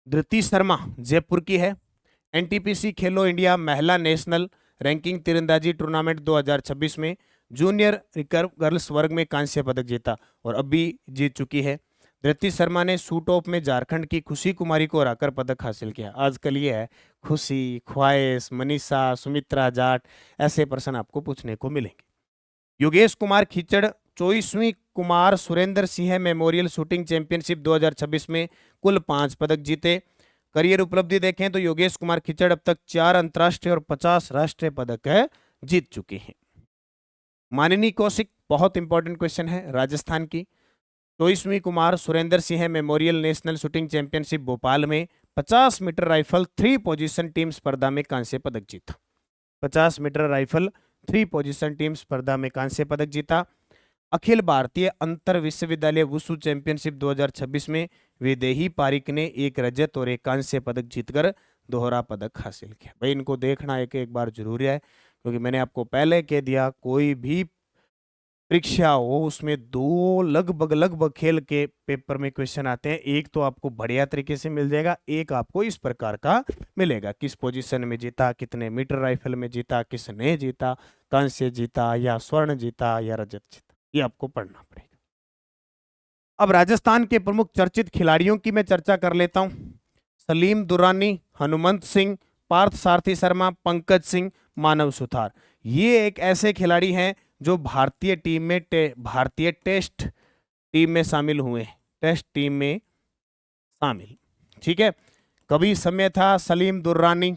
धृति शर्मा जयपुर की है, एनटीपीसी खेलो इंडिया महिला नेशनल रैंकिंग तीरंदाजी टूर्नामेंट 2026 में जूनियर रिकर्व गर्ल्स वर्ग में कांस्य पदक जीता और अभी जीत चुकी है। धृति शर्मा ने शूट ऑफ में झारखंड की खुशी कुमारी को हराकर पदक हासिल किया। आजकल ये है खुशी, ख्वाहिश, मनीषा, सुमित्रा जाट, ऐसे प्रश्न आपको पूछने को मिलेंगे। योगेश कुमार खिचड़ 24वीं Kumar Surendra Singh memorial shooting championship 2026 में कुल 5 पदक जीते। करियर उपलब्धि देखें तो योगेश कुमार खिचड़ अब तक 4 अंतर्राष्ट्रीय और 50 राष्ट्रीय पदक जीत चुके हैं। माननी कौशिक, बहुत इंपॉर्टेंट क्वेश्चन है, राजस्थान की। 24वीं Kumar Surendra Singh memorial national shooting championship Bhopal में 50 मीटर राइफल 3 पोजीशन टीम स्पर्धा में कांस्य पदक जीता। 50 मीटर राइफल 3 पोजीशन टीम स्पर्धा में कांस्य पदक जीता। अखिल भारतीय अंतर विश्वविद्यालय वुशु चैंपियनशिप 2026 में विदेही पारिक ने 1 रजत और 1 कांस्य पदक जीतकर दोहरा पदक हासिल किया। भाई इनको देखना एक बार जरूरी है, क्योंकि मैंने आपको पहले कह दिया कोई भी परीक्षा हो उसमें 2 लगभग खेल के पेपर में क्वेश्चन आते हैं। एक तो आपको बढ़िया तरीके से मिल जाएगा, एक आपको इस प्रकार का मिलेगा, किस पोजीशन में जीता, कितने मीटर राइफल में जीता, किसने जीता, कांस्य जीता या स्वर्ण जीता या रजत जीता, ये आपको पढ़ना पड़ेगा। अब राजस्थान के प्रमुख चर्चित खिलाड़ियों की मैं चर्चा कर लेता हूं। सलीम दुर्रानी, हनुमंत सिंह, पार्थ सारथी शर्मा, पंकज सिंह, मानव सुथार, ये एक ऐसे खिलाड़ी हैं जो भारतीय टीम में भारतीय टेस्ट टीम में शामिल हुए, टेस्ट टीम में शामिल। ठीक है, कभी समय था सलीम दुर्रानी,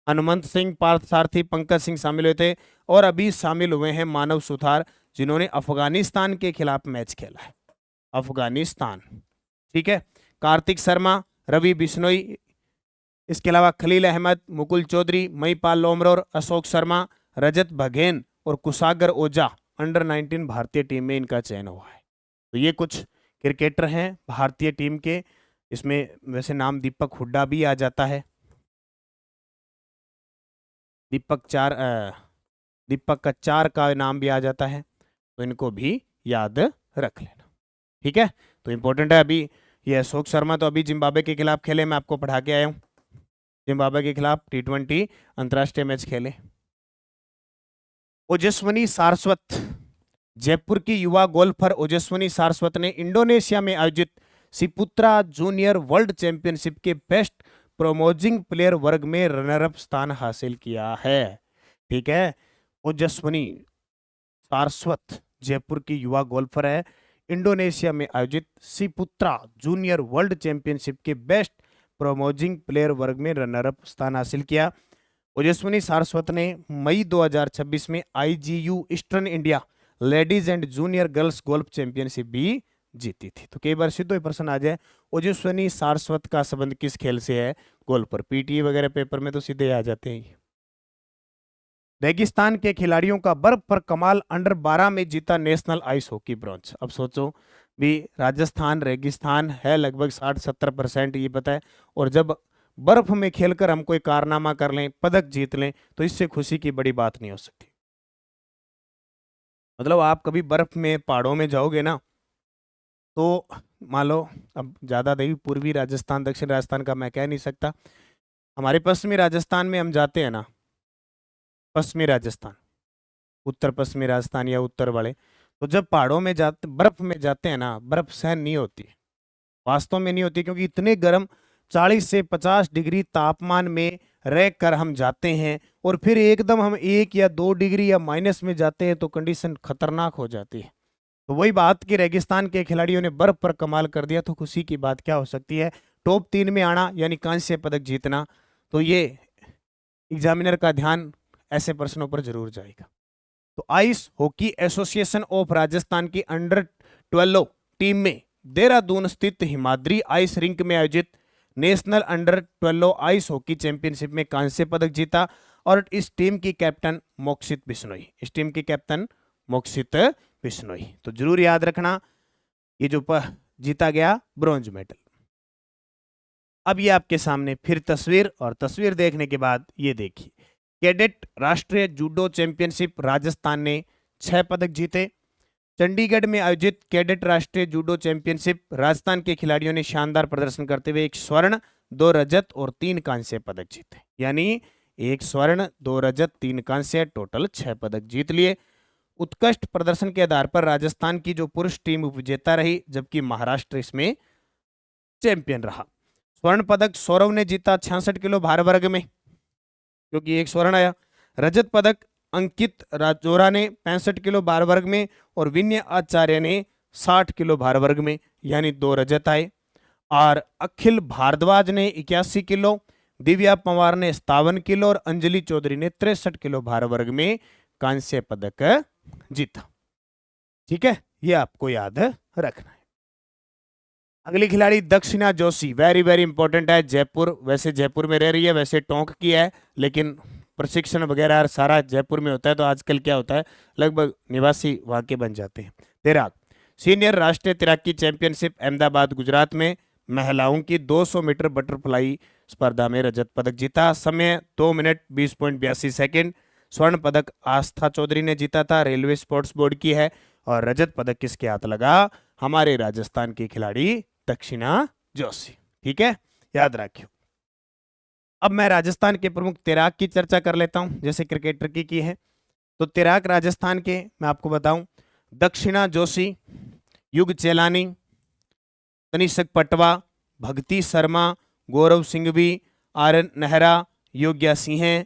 हनुमंत सिंह, पार्थ सारथी, पंकज सिंह शामिल हुए थे, और अभी शामिल हुए हैं मानव सुथार, जिन्होंने अफगानिस्तान के खिलाफ मैच खेला है, अफगानिस्तान। ठीक है, कार्तिक शर्मा, रवि बिश्नोई, इसके अलावा खलील अहमद, मुकुल चौधरी, महीपाल लोमरोर, अशोक शर्मा, रजत बघेल और कुशागर ओझा अंडर 19 भारतीय टीम में इनका चयन हुआ है। तो ये कुछ क्रिकेटर हैं भारतीय टीम के। इसमें वैसे नाम दीपक हुड्डा भी आ जाता है, दीपक का 4 का नाम भी आ जाता है, तो इनको भी याद रख लेना। ठीक है, तो इंपॉर्टेंट है। अभी ये अशोक शर्मा तो अभी जिम्बाब्वे के खिलाफ खेले, मैं आपको पढ़ा के आया हूँ, जिम्बाब्वे के खिलाफ T20 अंतर्राष्ट्रीय मैच खेले। ओजस्विनी सारस्वत, जयपुर की युवा गोल्फर ओजस्विनी सारस्वत ने इंडोनेशिया में आयोजित सिपुत्रा जूनियर वर्ल्ड चैंपियनशिप के बेस्ट प्रोमोजिंग प्लेयर वर्ग में रनर अप स्थान हासिल किया है। ठीक है, ओजस्विनी सारस्वत जयपुर की युवा गोल्फर है, इंडोनेशिया में आयोजित सिपुत्रा जूनियर वर्ल्ड चैंपियनशिप के बेस्ट प्रोमोजिंग प्लेयर वर्ग में रनर अप स्थान हासिल किया। ओजस्विनी सारस्वत ने मई 2026 में IGU eastern India ladies and junior girls golf championship भी जीती थी। तो कई बार सीधे प्रश्न आ जाए ओजस्विनी सारस्वत का संबंध किस खेल से है, गोल्फ पर। पीटीए वगैरह पेपर में तो सीधे आ जाते हैं। रेगिस्तान के खिलाड़ियों का बर्फ पर कमाल, अंडर 12 में जीता नेशनल आइस हॉकी ब्रॉन्ज। अब सोचो भी, राजस्थान रेगिस्तान है लगभग 60-70% ये पता है, और जब बर्फ में खेलकर हम कोई कारनामा कर लें, पदक जीत लें, तो इससे खुशी की बड़ी बात नहीं हो सकती। मतलब आप कभी बर्फ में पहाड़ों में जाओगे ना, तो मान लो अब ज़्यादा नहीं, पूर्वी राजस्थान दक्षिण राजस्थान का मैं कह नहीं सकता, हमारे पश्चिमी राजस्थान में हम जाते हैं ना, पश्चिमी राजस्थान, उत्तर पश्चिमी राजस्थान या उत्तर वाले, तो जब पहाड़ों में जाते, बर्फ में जाते हैं ना, बर्फ सहन नहीं होती, वास्तव में नहीं होती, क्योंकि इतने गर्म 40 से 50 डिग्री तापमान में रह कर हम जाते हैं, और फिर एकदम हम 1 या 2 डिग्री या माइनस में जाते हैं, तो कंडीशन खतरनाक हो जाती है। तो वही बात कि रेगिस्तान के खिलाड़ियों ने बर्फ पर कमाल कर दिया, तो खुशी की बात क्या हो सकती है। टॉप 3 में आना यानी कांस्य पदक जीतना, तो ये एग्जामिनर का ध्यान ऐसे प्रश्नों पर जरूर जाएगा। तो ice hockey association of Rajasthan की अंडर 12 टीम में देहरादून स्थित हिमाद्री आइस रिंक में आयोजित national under 12 ice hockey championship में कांस्य पदक जीता, और इस टीम की कैप्टन मोक्षित बिश्नोई, इस टीम की कैप्टन मोक्षित बिश्नोई। तो जरूर याद रखना, ये जो जीता गया ब्रॉन्ज मेडल। अब ये आपके सामने फिर तस्वीर, और तस्वीर देखने के बाद ये देखिए, कैडेट राष्ट्रीय जूडो चैंपियनशिप राजस्थान ने 6 पदक जीते। चंडीगढ़ में आयोजित कैडेट राष्ट्रीय जूडो चैंपियनशिप राजस्थान के खिलाड़ियों ने शानदार प्रदर्शन करते हुए 1 स्वर्ण 2 रजत और 3 कांस्य पदक जीते, यानी 1 स्वर्ण 2 रजत 3 कांस्य, टोटल 6 पदक जीत लिए। उत्कृष्ट प्रदर्शन के आधार पर राजस्थान की जो पुरुष टीम उपविजेता रही, जबकि महाराष्ट्र इसमें चैंपियन रहा। स्वर्ण पदक सौरव ने जीता 66 किलो भार वर्ग में, क्योंकि 1 स्वर्ण आया। रजत पदक अंकित राजोरा ने 65 किलो भार वर्ग में, और विनय आचार्य ने 60 किलो भार वर्ग में, यानी 2 रजत आए। और अखिल भारद्वाज ने 81 किलो, दिव्या पवार ने 57 किलो, और अंजलि चौधरी ने 63 किलो भार वर्ग में कांस्य पदक जीता। ठीक है, ये आपको याद रखना है। अगली खिलाड़ी दक्षिणा जोशी, वेरी वेरी इंपॉर्टेंट है। जयपुर, वैसे जयपुर में रह रही है, वैसे टोंक की है, लेकिन प्रशिक्षण वगैरह सारा जयपुर में होता है, तो आजकल क्या होता है, लगभग निवासी वहां के बन जाते हैं। तैराक, सीनियर राष्ट्रीय तैराकी चैंपियनशिप अहमदाबाद गुजरात में महिलाओं की 200 मीटर बटरफ्लाई स्पर्धा में रजत पदक जीता। समय 2 मिनट 20.82 सेकेंड। स्वर्ण पदक आस्था चौधरी ने जीता था, रेलवे स्पोर्ट्स बोर्ड की है। और रजत पदक किसके हाथ लगा, हमारे राजस्थान की खिलाड़ी दक्षिणा जोशी। ठीक है, याद रखियो। अब मैं राजस्थान के प्रमुख तैराक की चर्चा कर लेता हूं, जैसे क्रिकेटर की है। तो तैराक राजस्थान के मैं आपको बताऊं, दक्षिणा जोशी, युग चेलानी, तनिष्क पटवा, भक्ति शर्मा, गौरव सिंघवी, आर्यन नेहरा, योग्या सिंह,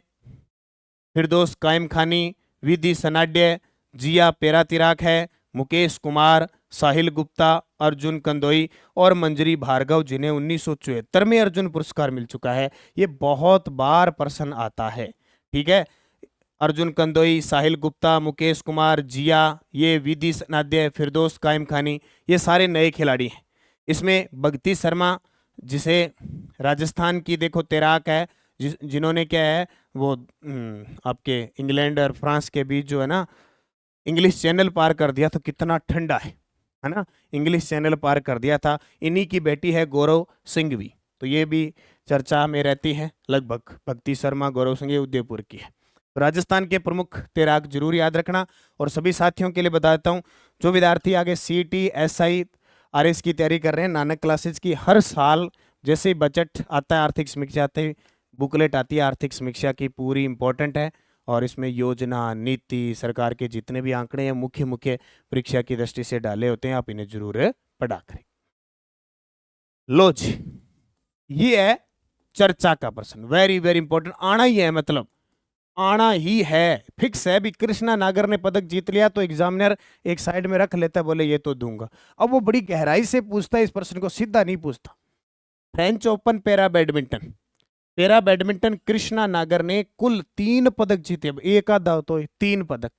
फिरदौस कायम खानी, विधि सनाड्य, जिया पेरातिराक है, मुकेश कुमार, साहिल गुप्ता, अर्जुन कंदोई और मंजरी भार्गव, जिन्हें 1974 में अर्जुन पुरस्कार मिल चुका है। ये बहुत बार प्रश्न आता है। ठीक है, अर्जुन कंदोई, साहिल गुप्ता, मुकेश कुमार, जिया, ये विधि सनाड्य, फिरदौस कायम खानी, ये सारे नए खिलाड़ी हैं। इसमें भक्ति शर्मा, जिसे राजस्थान की देखो तैराक है, जिन्होंने क्या है वो आपके इंग्लैंड और फ्रांस के बीच जो है ना इंग्लिश चैनल पार कर दिया, तो कितना ठंडा है ना, इंग्लिश चैनल पार कर दिया था। इन्हीं की बेटी है गौरव सिंघवी, तो ये भी चर्चा में रहती है लगभग। भक्ति शर्मा, गौरव सिंघवी उदयपुर की है। तो राजस्थान के प्रमुख तैराक जरूर याद रखना। और सभी साथियों के लिए बता देता हूँ, जो विद्यार्थी आगे सीटी, एसआई, आरएस की तैयारी कर रहे हैं, नानक क्लासेज की हर साल जैसे ही बजट आता है, आर्थिक समीक्षा आती है, बुकलेट आती है आर्थिक समीक्षा की, पूरी इंपॉर्टेंट है। और इसमें योजना, नीति, सरकार के जितने भी आंकड़े हैं मुख्य मुख्य परीक्षा की दृष्टि से डाले होते हैं, आप इन्हें जरूर पढ़ा करें। लो जी, ये है चर्चा का प्रश्न, वेरी वेरी इंपॉर्टेंट, आना ही है, मतलब आना ही है, फिक्स है। भी कृष्णा नागर ने पदक जीत लिया तो एग्जामिनर एक साइड में रख लेता है, बोले ये तो दूंगा। अब वो बड़ी गहराई से पूछता है इस प्रश्न को, सीधा नहीं पूछता। French open para badminton, para badminton Krishna नागर ने कुल 3 पदक जीते। अब एक आधा तो 3 पदक।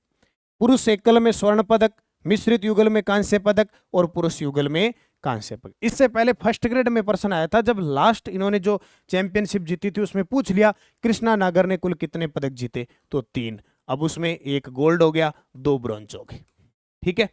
पुरुष एकल में स्वर्ण पदक, मिश्रित युगल में कांस्य पदक और पुरुष युगल में कांस्य पदक। इससे पहले फर्स्ट ग्रेड में प्रश्न आया था, जब लास्ट इन्होंने जो चैंपियनशिप जीती थी उसमें पूछ लिया कृष्णा नागर ने कुल कितने पदक जीते, तो 3। अब उसमें 1 गोल्ड हो गया, 2 ब्रॉन्ज हो गए, ठीक है।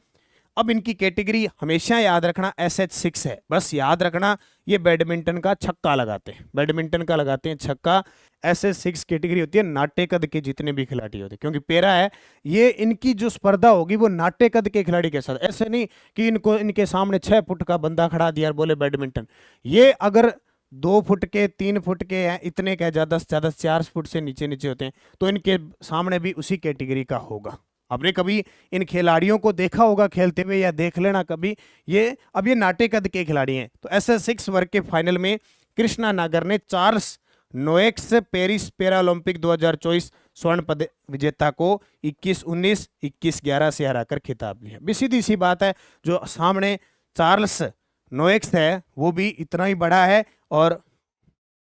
अब इनकी कैटेगरी हमेशा याद रखना SH6 है, बस याद रखना। ये बैडमिंटन का छक्का लगाते हैं, बैडमिंटन का लगाते हैं छक्का। SH6 कैटेगरी होती है नाट्य कद के जितने भी खिलाड़ी होते हैं, क्योंकि पैरा है ये, इनकी जो स्पर्धा होगी वो नाट्य कद के खिलाड़ी के साथ। ऐसे नहीं कि इनको इनके सामने 6 फुट का बंदा खड़ा दिया और बोले बैडमिंटन। ये अगर 2 फुट के, 3 फुट के हैं, इतने का ज्यादा से ज्यादा 4 फुट से नीचे नीचे होते हैं, तो इनके सामने भी उसी कैटेगरी का होगा। आपने कभी इन खिलाड़ियों को देखा होगा खेलते हुए, या देख लेना कभी। अब ये नाट्य कद के खिलाड़ी हैं। तो SS6 वर्ग के फाइनल में कृष्णा नागर ने चार्ल्स नोएक्स पेरिस पैरा ओलंपिक 2024 स्वर्ण पदक विजेता को 21-19, 21-11 से हराकर खिताब लिया। भी सीधी सी बात है, जो सामने चार्ल्स नोएक्स है वो भी इतना ही बड़ा है और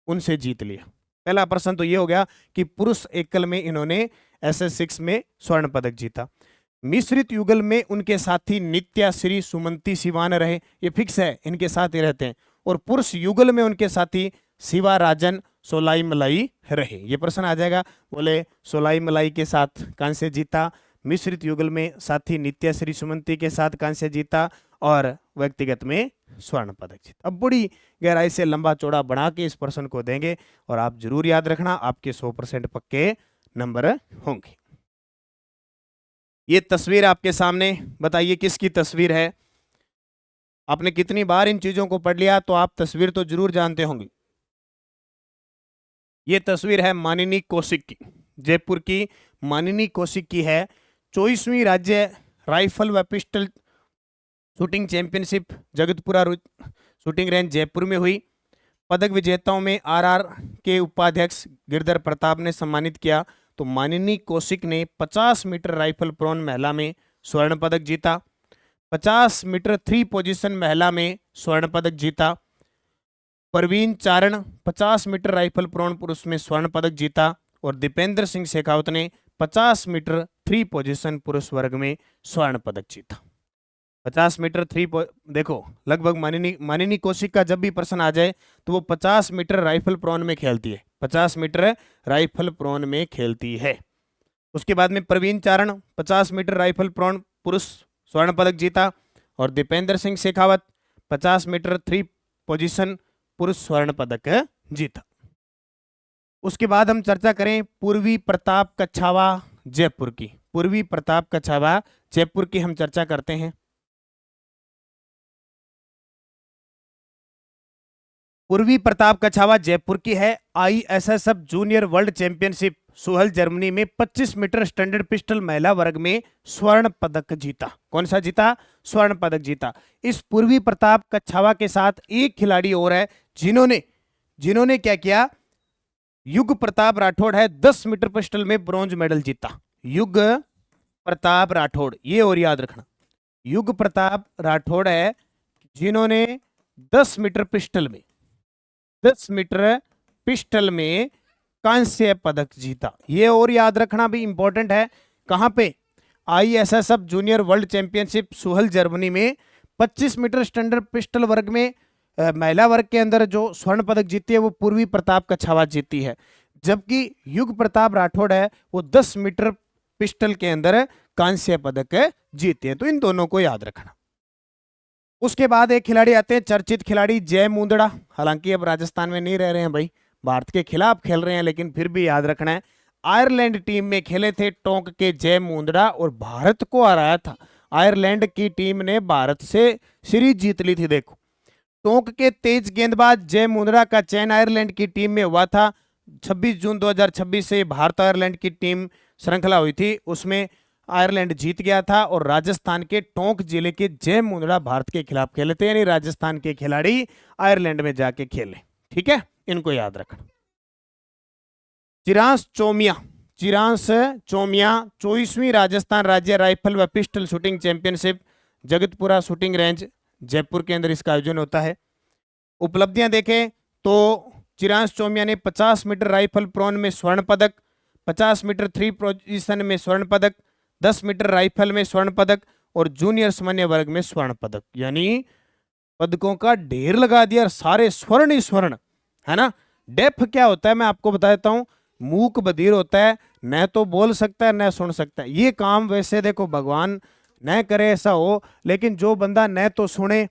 उनसे जीत लिया। पहला प्रश्न तो ये हो गया कि पुरुष एकल में इन्होंने SS6 में स्वर्ण पदक जीता। मिश्रित युगल में उनके साथी नित्या श्री सुमंती सिवान रहे, ये फिक्स है, इनके साथ ही रहते हैं। और पुरुष युगल में उनके साथी शिवा राजन सोलाई मलाई रहे। ये प्रश्न आ जाएगा, बोले सोलाई मलाई के साथ कांस्य जीता, मिश्रित युगल में साथी नित्या श्री सुमंती के साथ कांस्य जीता और व्यक्तिगत में स्वर्ण पदक जीता। अब बड़ी गहराई से लंबा चौड़ा बना के इस प्रश्न को देंगे और आप जरूर याद रखना, आपके 100% पक्के नंबर होंगे। ये तस्वीर आपके सामने, बताइए किसकी तस्वीर है? आपने कितनी बार इन चीजों को पढ़ लिया, तो आप तस्वीर तो जरूर जानते होंगे। ये तस्वीर है मानिनी कौशिक की, जयपुर की मानिनी कौशिक की है। 24वीं राज्य राइफल व pistol shooting championship Jagatpura shooting range Jaipur में हुई। पदक विजेताओं में RR के उपाध्यक्ष गिरधर प्रताप ने सम्मानित किया। तो मानिनी कौशिक ने 50 मीटर राइफल प्रोन महिला में स्वर्ण पदक जीता, 50 मीटर 3 पोजीशन महिला में स्वर्ण पदक जीता। परवीन चारण 50 मीटर राइफल प्रोन पुरुष में स्वर्ण पदक जीता। और दीपेंद्र सिंह शेखावत ने 50 मीटर 3 पोजीशन पुरुष वर्ग में स्वर्ण पदक जीता। 50 मीटर 3 देखो, लगभग मानिनी कौशिक का जब भी प्रश्न आ जाए तो वो 50 मीटर राइफल प्रोन में खेलती है, 50 मीटर राइफल प्रोन में खेलती है। उसके बाद में प्रवीण चारण 50 मीटर राइफल प्रोन पुरुष स्वर्ण पदक जीता। और दीपेंद्र सिंह शेखावत 50 मीटर 3 पोजीशन पुरुष स्वर्ण पदक जीता। उसके बाद हम चर्चा करें पूर्वी प्रताप कछावा जयपुर की। पूर्वी प्रताप कछावा जयपुर की हम चर्चा करते हैं। पूर्वी प्रताप कछावा जयपुर की है। ISSF junior world championship Suhl Germany में 25 मीटर स्टैंडर्ड पिस्टल महिला वर्ग में स्वर्ण पदक जीता। कौन सा जीता? स्वर्ण पदक जीता। इस पूर्वी प्रताप कछावा के साथ एक खिलाड़ी और है जिन्होंने क्या किया? युग प्रताप राठौड़ है, 10 मीटर पिस्टल में ब्रॉन्ज मेडल जीता। युग प्रताप राठौड़, ये और याद रखना, युग प्रताप राठौड़ है जिन्होंने 10 मीटर पिस्टल में कांस्य पदक जीता। ये और याद रखना भी इंपॉर्टेंट है। कहां पे? ISSF junior world championship Suhl Germany में 25 मीटर स्टैंडर्ड पिस्टल वर्ग में महिला वर्ग के अंदर जो स्वर्ण पदक जीती है वो पूर्वी प्रताप कछावा जीती है, जबकि युग प्रताप राठौड़ है वो 10 मीटर पिस्टल के अंदर कांस्य पदक जीते हैं। तो इन दोनों को याद रखना। उसके बाद एक खिलाड़ी आते हैं, चर्चित खिलाड़ी जय मुंदड़ा। हालांकि अब राजस्थान में नहीं रह रहे हैं भाई, भारत के खिलाफ खेल रहे हैं, लेकिन फिर भी याद रखना है। आयरलैंड टीम में खेले थे टोंक के जय मुंदड़ा और भारत को हराया था। आयरलैंड की टीम ने भारत से सीरीज जीत ली थी। देखो, टोंक के तेज गेंदबाज जय मुंदड़ा का चयन आयरलैंड की टीम में हुआ था। 26 जून 2026 से भारत आयरलैंड की टीम श्रृंखला हुई थी उसमें आयरलैंड जीत गया था और राजस्थान के टोंक जिले के जय मुंदड़ा भारत के खिलाफ खेले थे, यानी राजस्थान के खिलाड़ी आयरलैंड में जाके खेले। ठीक है, इनको याद रखना। चिरांस चोमिया, चिरांस चोमिया 24वीं राजस्थान राज्य राइफल व pistol shooting championship Jagatpura shooting range Jaipur के अंदर इसका आयोजन होता है। उपलब्धियां देखें तो चिरांस चोमिया ने 50 मीटर राइफल प्रोन में स्वर्ण पदक, 50 मीटर थ्री पोजीशन में स्वर्ण पदक, 10 मीटर राइफल में स्वर्ण पदक और जूनियर सामान्य वर्ग में स्वर्ण पदक, यानी पदकों का ढेर लगा दिया, सारे स्वर्ण ही स्वर्ण है ना। डेफ क्या होता है मैं आपको बता देता हूं, मूक बधिर होता है, न तो बोल सकता है न सुन सकता है। ये काम वैसे देखो भगवान न करे ऐसा हो, लेकिन जो बंदा न तो सुने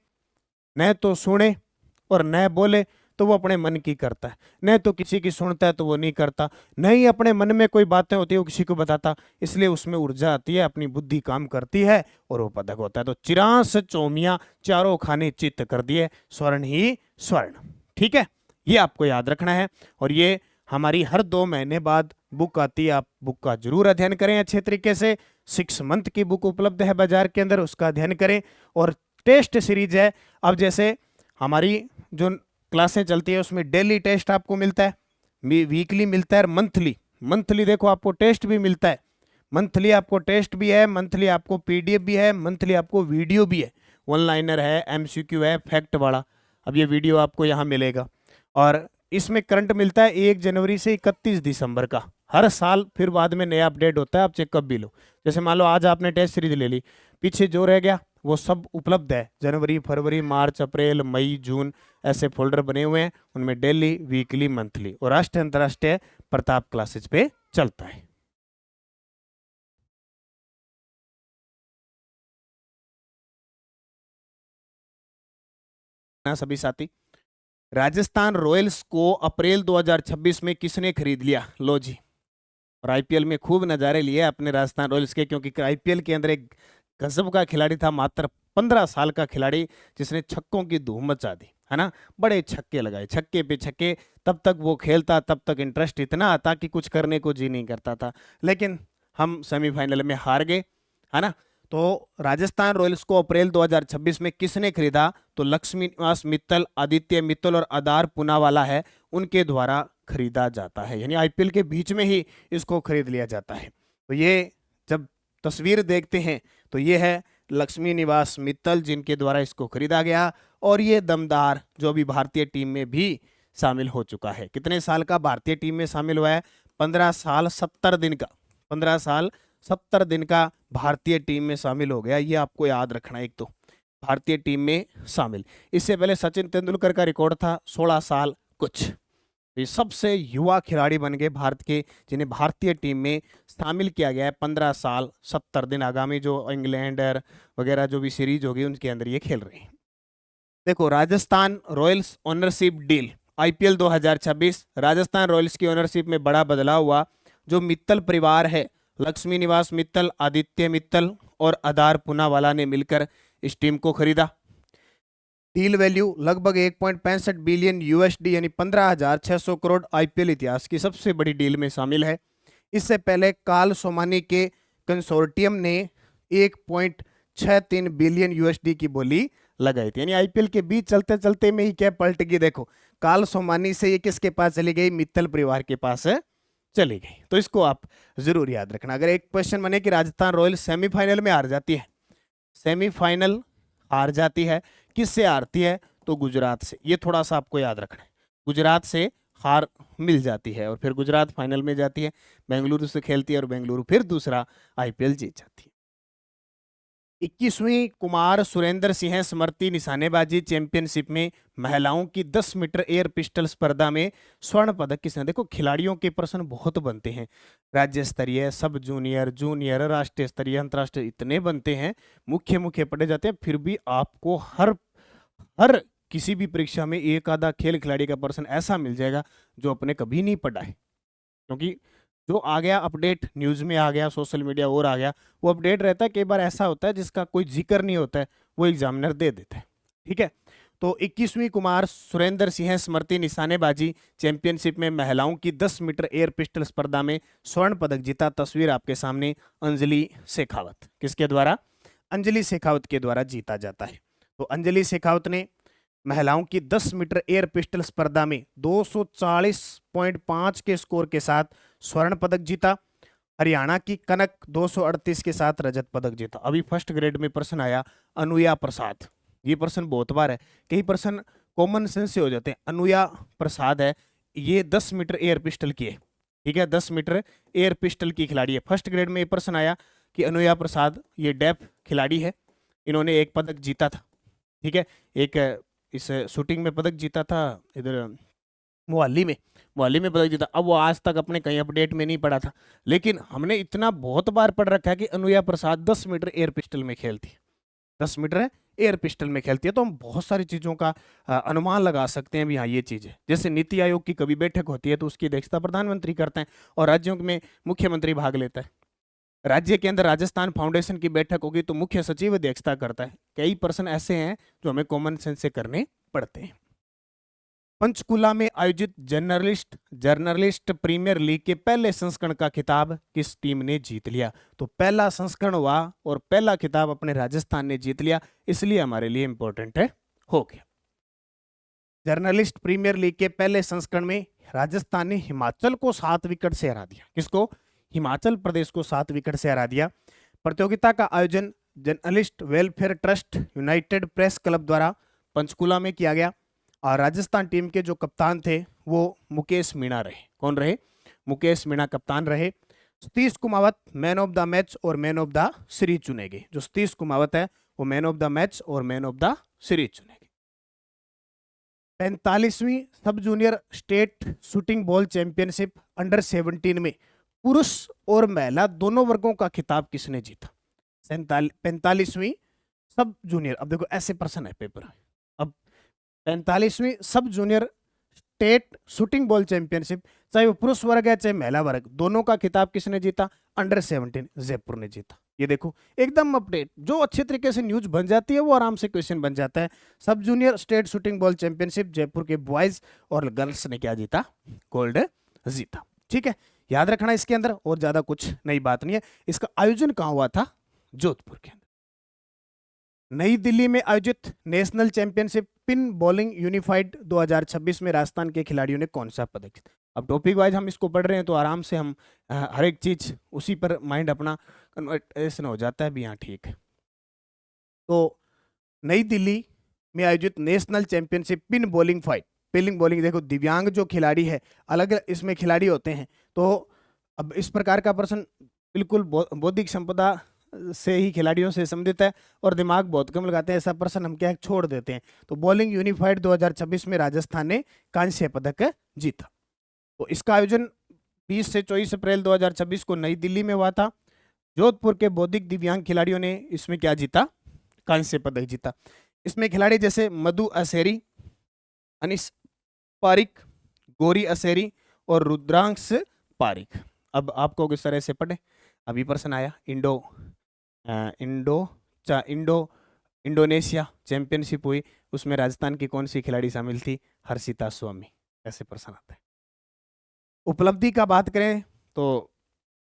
और न बोले तो वो अपने मन की करता है, न तो किसी की सुनता है तो वो नहीं करता, न ही अपने मन में कोई बातें होती है वो किसी को बताता, इसलिए उसमें ऊर्जा आती है, अपनी बुद्धि काम करती है और वो पदक होता है। तो चिरांस चोमिया चारों खाने चित्त कर दिए, स्वर्ण ही स्वर्ण। ठीक है, ये आपको याद रखना है। और ये हमारी हर 2 महीने बाद बुक आती है, आप बुक का जरूर अध्ययन करें अच्छे तरीके से। 6 मंथ की बुक उपलब्ध है बाजार के अंदर, उसका अध्ययन करें। और टेस्ट सीरीज है, अब जैसे हमारी जो क्लासें चलती है उसमें डेली टेस्ट आपको मिलता है, वीकली मिलता है, मंथली देखो आपको टेस्ट भी मिलता है, मंथली आपको टेस्ट भी है, मंथली आपको पीडीएफ भी है, मंथली आपको वीडियो भी है, वन लाइनर है, एमसीक्यू है, फैक्ट वाला। अब ये वीडियो आपको यहाँ मिलेगा और इसमें करंट मिलता है 1 जनवरी से 31 दिसंबर का, हर साल फिर बाद में नया अपडेट होता है, आप चेकअप भी लो। जैसे मान लो आज आपने टेस्ट सीरीज ले ली, पीछे जो रह गया वो सब उपलब्ध है, जनवरी फरवरी मार्च अप्रैल मई जून ऐसे फोल्डर बने हुए हैं, उनमें डेली वीकली मंथली और राष्ट्रीय अंतर्राष्ट्रीय प्रताप क्लासेज पे चलता है। सभी साथी, राजस्थान रॉयल्स को अप्रैल 2026 में किसने खरीद लिया? लो जी, और आईपीएल में खूब नजारे लिए अपने राजस्थान रॉयल्स के, क्योंकि आईपीएल के अंदर एक गजब का खिलाड़ी था, मात्र 15 साल का खिलाड़ी जिसने छक्कों की धूम मचा दी, है ना। बड़े छक्के लगाए, छक्के पे छक्के, तब तक वो खेलता, तब तक इंटरेस्ट इतना आता कि कुछ करने को जी नहीं करता था, लेकिन हम सेमीफाइनल में हार गए, है ना। तो राजस्थान रॉयल्स को अप्रैल 2026 में किसने खरीदा? तो लक्ष्मी निवास मित्तल, आदित्य मित्तल और आधार पूनावाला है, उनके द्वारा खरीदा जाता है, यानी आईपीएल के बीच में ही इसको खरीद लिया जाता है। तो ये जब तस्वीर देखते हैं तो ये है लक्ष्मी निवास मित्तल जिनके द्वारा इसको खरीदा गया, और ये दमदार जो अभी भारतीय टीम में भी शामिल हो चुका है। कितने साल का भारतीय टीम में शामिल हुआ है? 15 साल 70 दिन का, 15 साल 70 दिन का भारतीय टीम में शामिल हो गया, ये आपको याद रखना। एक तो भारतीय टीम में शामिल, इससे पहले सचिन तेंदुलकर का रिकॉर्ड था 16 साल कुछ। ये सबसे युवा खिलाड़ी बन गए भारत के, जिन्हें भारतीय टीम में शामिल किया गया है 15 साल 70 दिन। आगामी जो इंग्लैंड वगैरह जो भी सीरीज होगी उनके अंदर ये खेल रहे हैं। देखो, Rajasthan Royals ownership deal IPL 2026, Rajasthan Royals की ओनरशिप में बड़ा बदलाव हुआ। जो मित्तल परिवार है, लक्ष्मी निवास मित्तल, आदित्य मित्तल और आधार पूनावाला ने मिलकर इस टीम को खरीदा। डील वैल्यू लगभग 1.65 बिलियन यूएसडी यानी 15,600 करोड़ आईपीएल इतिहास की सबसे बड़ी डील में शामिल है। इससे पहले कार्ल सोमानी के कंसोर्टियम ने 1.63 बिलियन यूएसडी की बोली लगाई थी, यानी आईपीएल के बीच चलते चलते में ही क्या पलट गई। देखो, कार्ल सोमानी से ये किसके पास चली गई? मित्तल परिवार के पास चली गई। तो इसको आप जरूर याद रखना। अगर एक क्वेश्चन बने कि राजस्थान रॉयल्स सेमीफाइनल में हार जाती है, सेमीफाइनल हार जाती है, किससे हारती है? तो गुजरात से। ये थोड़ा सा आपको याद रखना है, गुजरात से हार मिल जाती है और फिर गुजरात फाइनल में जाती है, बेंगलुरु से खेलती है और बेंगलुरु फिर दूसरा आईपीएल जीत जाती है। 21वीं कुमार सुरेंद्र सिंह स्मृति निशानेबाजी चैंपियनशिप में महिलाओं की 10 मीटर एयर पिस्टल स्पर्धा में स्वर्ण पदक किसने? देखो, खिलाड़ियों के प्रश्न बहुत बनते हैं, राज्य स्तरीय, सब जूनियर, जूनियर, राष्ट्रीय स्तरीय, अंतर्राष्ट्रीय, इतने बनते हैं, मुख्य पढ़े जाते हैं। फिर भी आपको हर किसी भी परीक्षा में एक आधा खेल खिलाड़ी का प्रश्न ऐसा मिल जाएगा जो अपने कभी नहीं पढ़ा है, क्योंकि जो आ गया अपडेट, न्यूज़ में आ गया, सोशल मीडिया और आ गया, वो अपडेट रहता है। कई बार ऐसा होता है जिसका कोई जिक्र नहीं होता है, वो एग्जामिनर दे देता है। ठीक है, तो 21वीं कुमार सुरेंद्र सिंह स्मृति निशानेबाजी चैंपियनशिप में महिलाओं की 10 मीटर एयर पिस्टल स्पर्धा में स्वर्ण पदक जीता। तस्वीर आपके सामने, अंजलि शेखावत, किसके द्वारा? अंजलि शेखावत के द्वारा जीता जाता है। तो अंजलि शेखावत ने महिलाओं की 10 मीटर एयर पिस्टल स्पर्धा में 240.5 के स्कोर के साथ स्वर्ण पदक जीता। हरियाणा की कनक 238 के साथ रजत पदक जीता। अभी फर्स्ट ग्रेड में प्रश्न आया अनुया प्रसाद, ये प्रश्न बहुत बार है, कई प्रश्न कॉमन सेंस से हो जाते हैं। अनुया प्रसाद है, ये 10 मीटर एयर पिस्टल की है, ठीक है, 10 मीटर एयर पिस्टल की खिलाड़ी है। फर्स्ट ग्रेड में ये प्रश्न आया कि अनुया प्रसाद ये डेफ खिलाड़ी है, इन्होंने एक पदक जीता था, ठीक है, एक इस शूटिंग में पदक जीता था, इधर मोहाली में पदक जीता। अब वो आज तक अपने कहीं अपडेट में नहीं पड़ा था, लेकिन हमने इतना बहुत बार पढ़ रखा है कि अनुया प्रसाद 10 मीटर एयर पिस्टल में खेलती है, 10 मीटर एयर पिस्टल में खेलती है। तो हम बहुत सारी चीज़ों का अनुमान लगा सकते हैं भी, हाँ ये चीज़ है। जैसे नीति आयोग की कभी बैठक होती है तो उसकी अध्यक्षता प्रधानमंत्री करते हैं और राज्यों में मुख्यमंत्री भाग लेता है। राज्य के अंदर राजस्थान फाउंडेशन की बैठक होगी तो मुख्य सचिव अध्यक्षता करता है। कई प्रश्न ऐसे हैं जो हमें कॉमन सेंस से करने पड़ते हैं। पंचकुला में आयोजित जर्नलिस्ट प्रीमियर लीग के पहले संस्करण का खिताब किस टीम ने जीत लिया? तो पहला संस्करण हुआ और पहला खिताब अपने राजस्थान ने जीत लिया, इसलिए हमारे लिए इंपॉर्टेंट है, हो गया। जर्नलिस्ट प्रीमियर लीग के पहले संस्करण में राजस्थान ने हिमाचल को 7 विकेट से हरा दिया। किसको? हिमाचल प्रदेश को 7 विकेट से हरा दिया। प्रतियोगिता का आयोजन journalist welfare trust United press club द्वारा पंचकुला में किया गया और राजस्थान टीम के जो कप्तान थे वो मुकेश मीणा रहे। कौन रहे? मुकेश मीणा कप्तान रहे। Satish Kumawat man of the match और मैन ऑफ द सीरीज चुने गए। जो सतीश कुमावत है वो मैन ऑफ द मैच और मैन ऑफ द सीरीज चुने गए। 45वीं sub junior state shooting ball championship under 17 में पुरुष और महिला दोनों वर्गों का खिताब किसने जीता? 45वीं सब जूनियर, अब देखो ऐसे प्रश्न है पेपर में। अब 45वीं sub junior state shooting ball championship, चाहे वो पुरुष वर्ग है चाहे महिला वर्ग, दोनों का खिताब किसने जीता? अंडर 17 जयपुर ने जीता। ये देखो एकदम अपडेट, जो अच्छे तरीके से न्यूज बन जाती है वो आराम से क्वेश्चन बन जाता है। सब junior state shooting ball championship Jaipur के बॉयज और गर्ल्स ने क्या जीता? गोल्ड जीता। ठीक है, याद रखना इसके अंदर, और ज्यादा कुछ नई बात नहीं है। इसका आयोजन कहां हुआ था? जोधपुर के अंदर। नई दिल्ली में आयोजित national championship pin bowling unified 2026 में राजस्थान के खिलाड़ियों ने कौन सा पदक जीता? अब टॉपिक वाइज हम इसको पढ़ रहे हैं तो आराम से हम हर एक चीज उसी पर माइंड अपना कन्वर्टेशन हो जाता है भी। हाँ ठीक है। तो नई दिल्ली में आयोजित national championship pin bowling fight, pin bowling, देखो दिव्यांग जो खिलाड़ी है अलग इसमें खिलाड़ी होते हैं, तो अब इस प्रकार का प्रश्न बिल्कुल बौद्धिक संपदा से ही खिलाड़ियों से संबंधित है और दिमाग बहुत कम लगाते हैं, ऐसा प्रश्न हम क्या छोड़ देते हैं। तो बॉलिंग यूनिफाइड 2026 में राजस्थान ने कांस्य पदक जीता। तो इसका आयोजन 20 से 24 अप्रैल 2026 को नई दिल्ली में हुआ था। जोधपुर के बौद्धिक दिव्यांग खिलाड़ियों ने इसमें क्या जीता? कांस्य पदक जीता। इसमें खिलाड़ी जैसे मधु असेरी, अनिस पारिक, गौरी असेरी और रुद्रांश पारिक। अब आपको किस तरह से पढ़े, अभी प्रश्न आया इंडोनेशिया चैंपियनशिप हुई, उसमें राजस्थान की कौन सी खिलाड़ी शामिल थी? हर्षिता स्वामी। ऐसे प्रश्न आता है। उपलब्धि का बात करें तो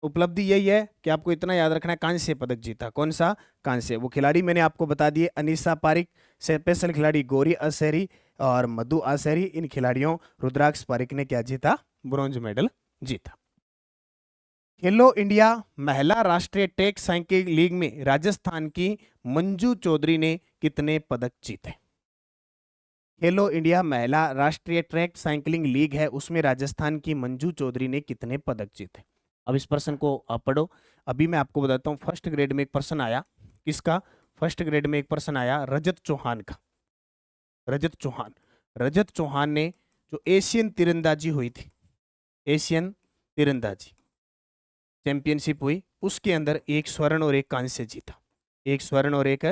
उपलब्धि यही है कि आपको इतना याद रखना है, कांस्य पदक जीता। कौन सा? कांस्य। वो खिलाड़ी मैंने आपको बता दिए, अनीसा पारिक, स्पेशल खिलाड़ी गौरी असेरी और मधु असेरी। इन खिलाड़ियों रुद्राक्ष पारिक ने क्या जीता? ब्रॉन्ज मेडल जीता। खेलो इंडिया महिला राष्ट्रीय ट्रैक साइकिलिंग लीग में राजस्थान की मंजू चौधरी ने कितने पदक जीते? खेलो इंडिया महिला राष्ट्रीय ट्रैक साइकिलिंग लीग है, उसमें राजस्थान की मंजू चौधरी ने कितने पदक जीते? अब इस प्रश्न को आप पढ़ो। अभी मैं आपको बताता हूँ, फर्स्ट ग्रेड में एक प्रश्न आया। किसका? फर्स्ट ग्रेड में एक प्रश्न आया रजत चौहान का। रजत चौहान ने जो एशियन तीरंदाजी हुई थी, एशियन तीरंदाजी चैंपियनशिप हुई, उसके अंदर एक स्वर्ण और एक कांस्य जीता। एक स्वर्ण और एक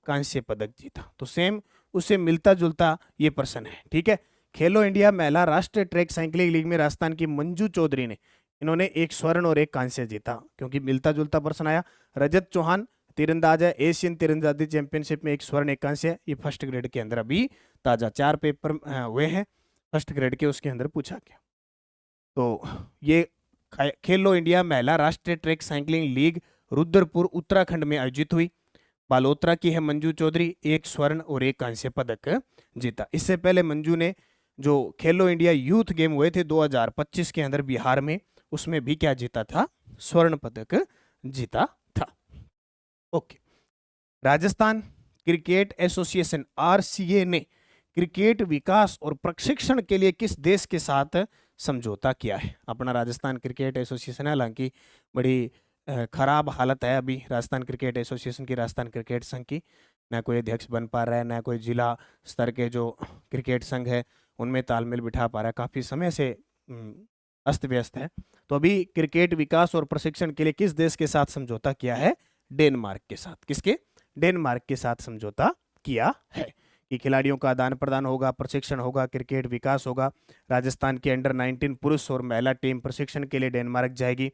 कांस्य पदक जीता। तो सेम उससे मिलता जुलता ये प्रश्न है। ठीक है, खेलो इंडिया महिला राष्ट्रीय ट्रैक साइकिलिंग लीग में राजस्थान की मंजू चौधरी ने, इन्होंने एक स्वर्ण और एक कांस्य जीता, क्योंकि मिलता जुलता प्रश्न आया। रजत चौहान तीरंदाज है, एशियन तीरंदाजी चैंपियनशिप में एक स्वर्ण एक कांस्य, ये फर्स्ट ग्रेड के अंदर अभी ताज़ा 4 पेपर हुए हैं फर्स्ट ग्रेड के, उसके अंदर पूछा गया। तो ये खेलो इंडिया महिला राष्ट्रीय track cycling league Rudrapur Uttarakhand में आयोजित हुई। बालोतरा की है मंजू चौधरी, 1 स्वर्ण और 1 कांस्य पदक जीता। इससे पहले मंजू ने जो खेलो इंडिया यूथ गेम हुए थे 2025 के अंदर बिहार में, उसमें भी क्या जीता था, स्वर्ण पदक जीता था। Okay, Rajasthan cricket association RCA ने क्रिकेट विकास और प्रशिक्षण के लिए किस देश के साथ समझौता किया है? अपना राजस्थान क्रिकेट एसोसिएशन है, हालांकि बड़ी खराब हालत है अभी राजस्थान क्रिकेट एसोसिएशन की, राजस्थान क्रिकेट संघ की, ना कोई अध्यक्ष बन पा रहा है, ना कोई जिला स्तर के जो क्रिकेट संघ है उनमें तालमेल बिठा पा रहा है, काफ़ी समय से अस्त व्यस्त है। तो अभी क्रिकेट विकास और प्रशिक्षण के लिए किस देश के साथ समझौता किया है? डेनमार्क के साथ। किसके? डेनमार्क के साथ समझौता किया है कि खिलाड़ियों का आदान प्रदान होगा, प्रशिक्षण होगा, क्रिकेट विकास होगा। राजस्थान की अंडर 19 पुरुष और महिला टीम प्रशिक्षण के लिए डेनमार्क जाएगी।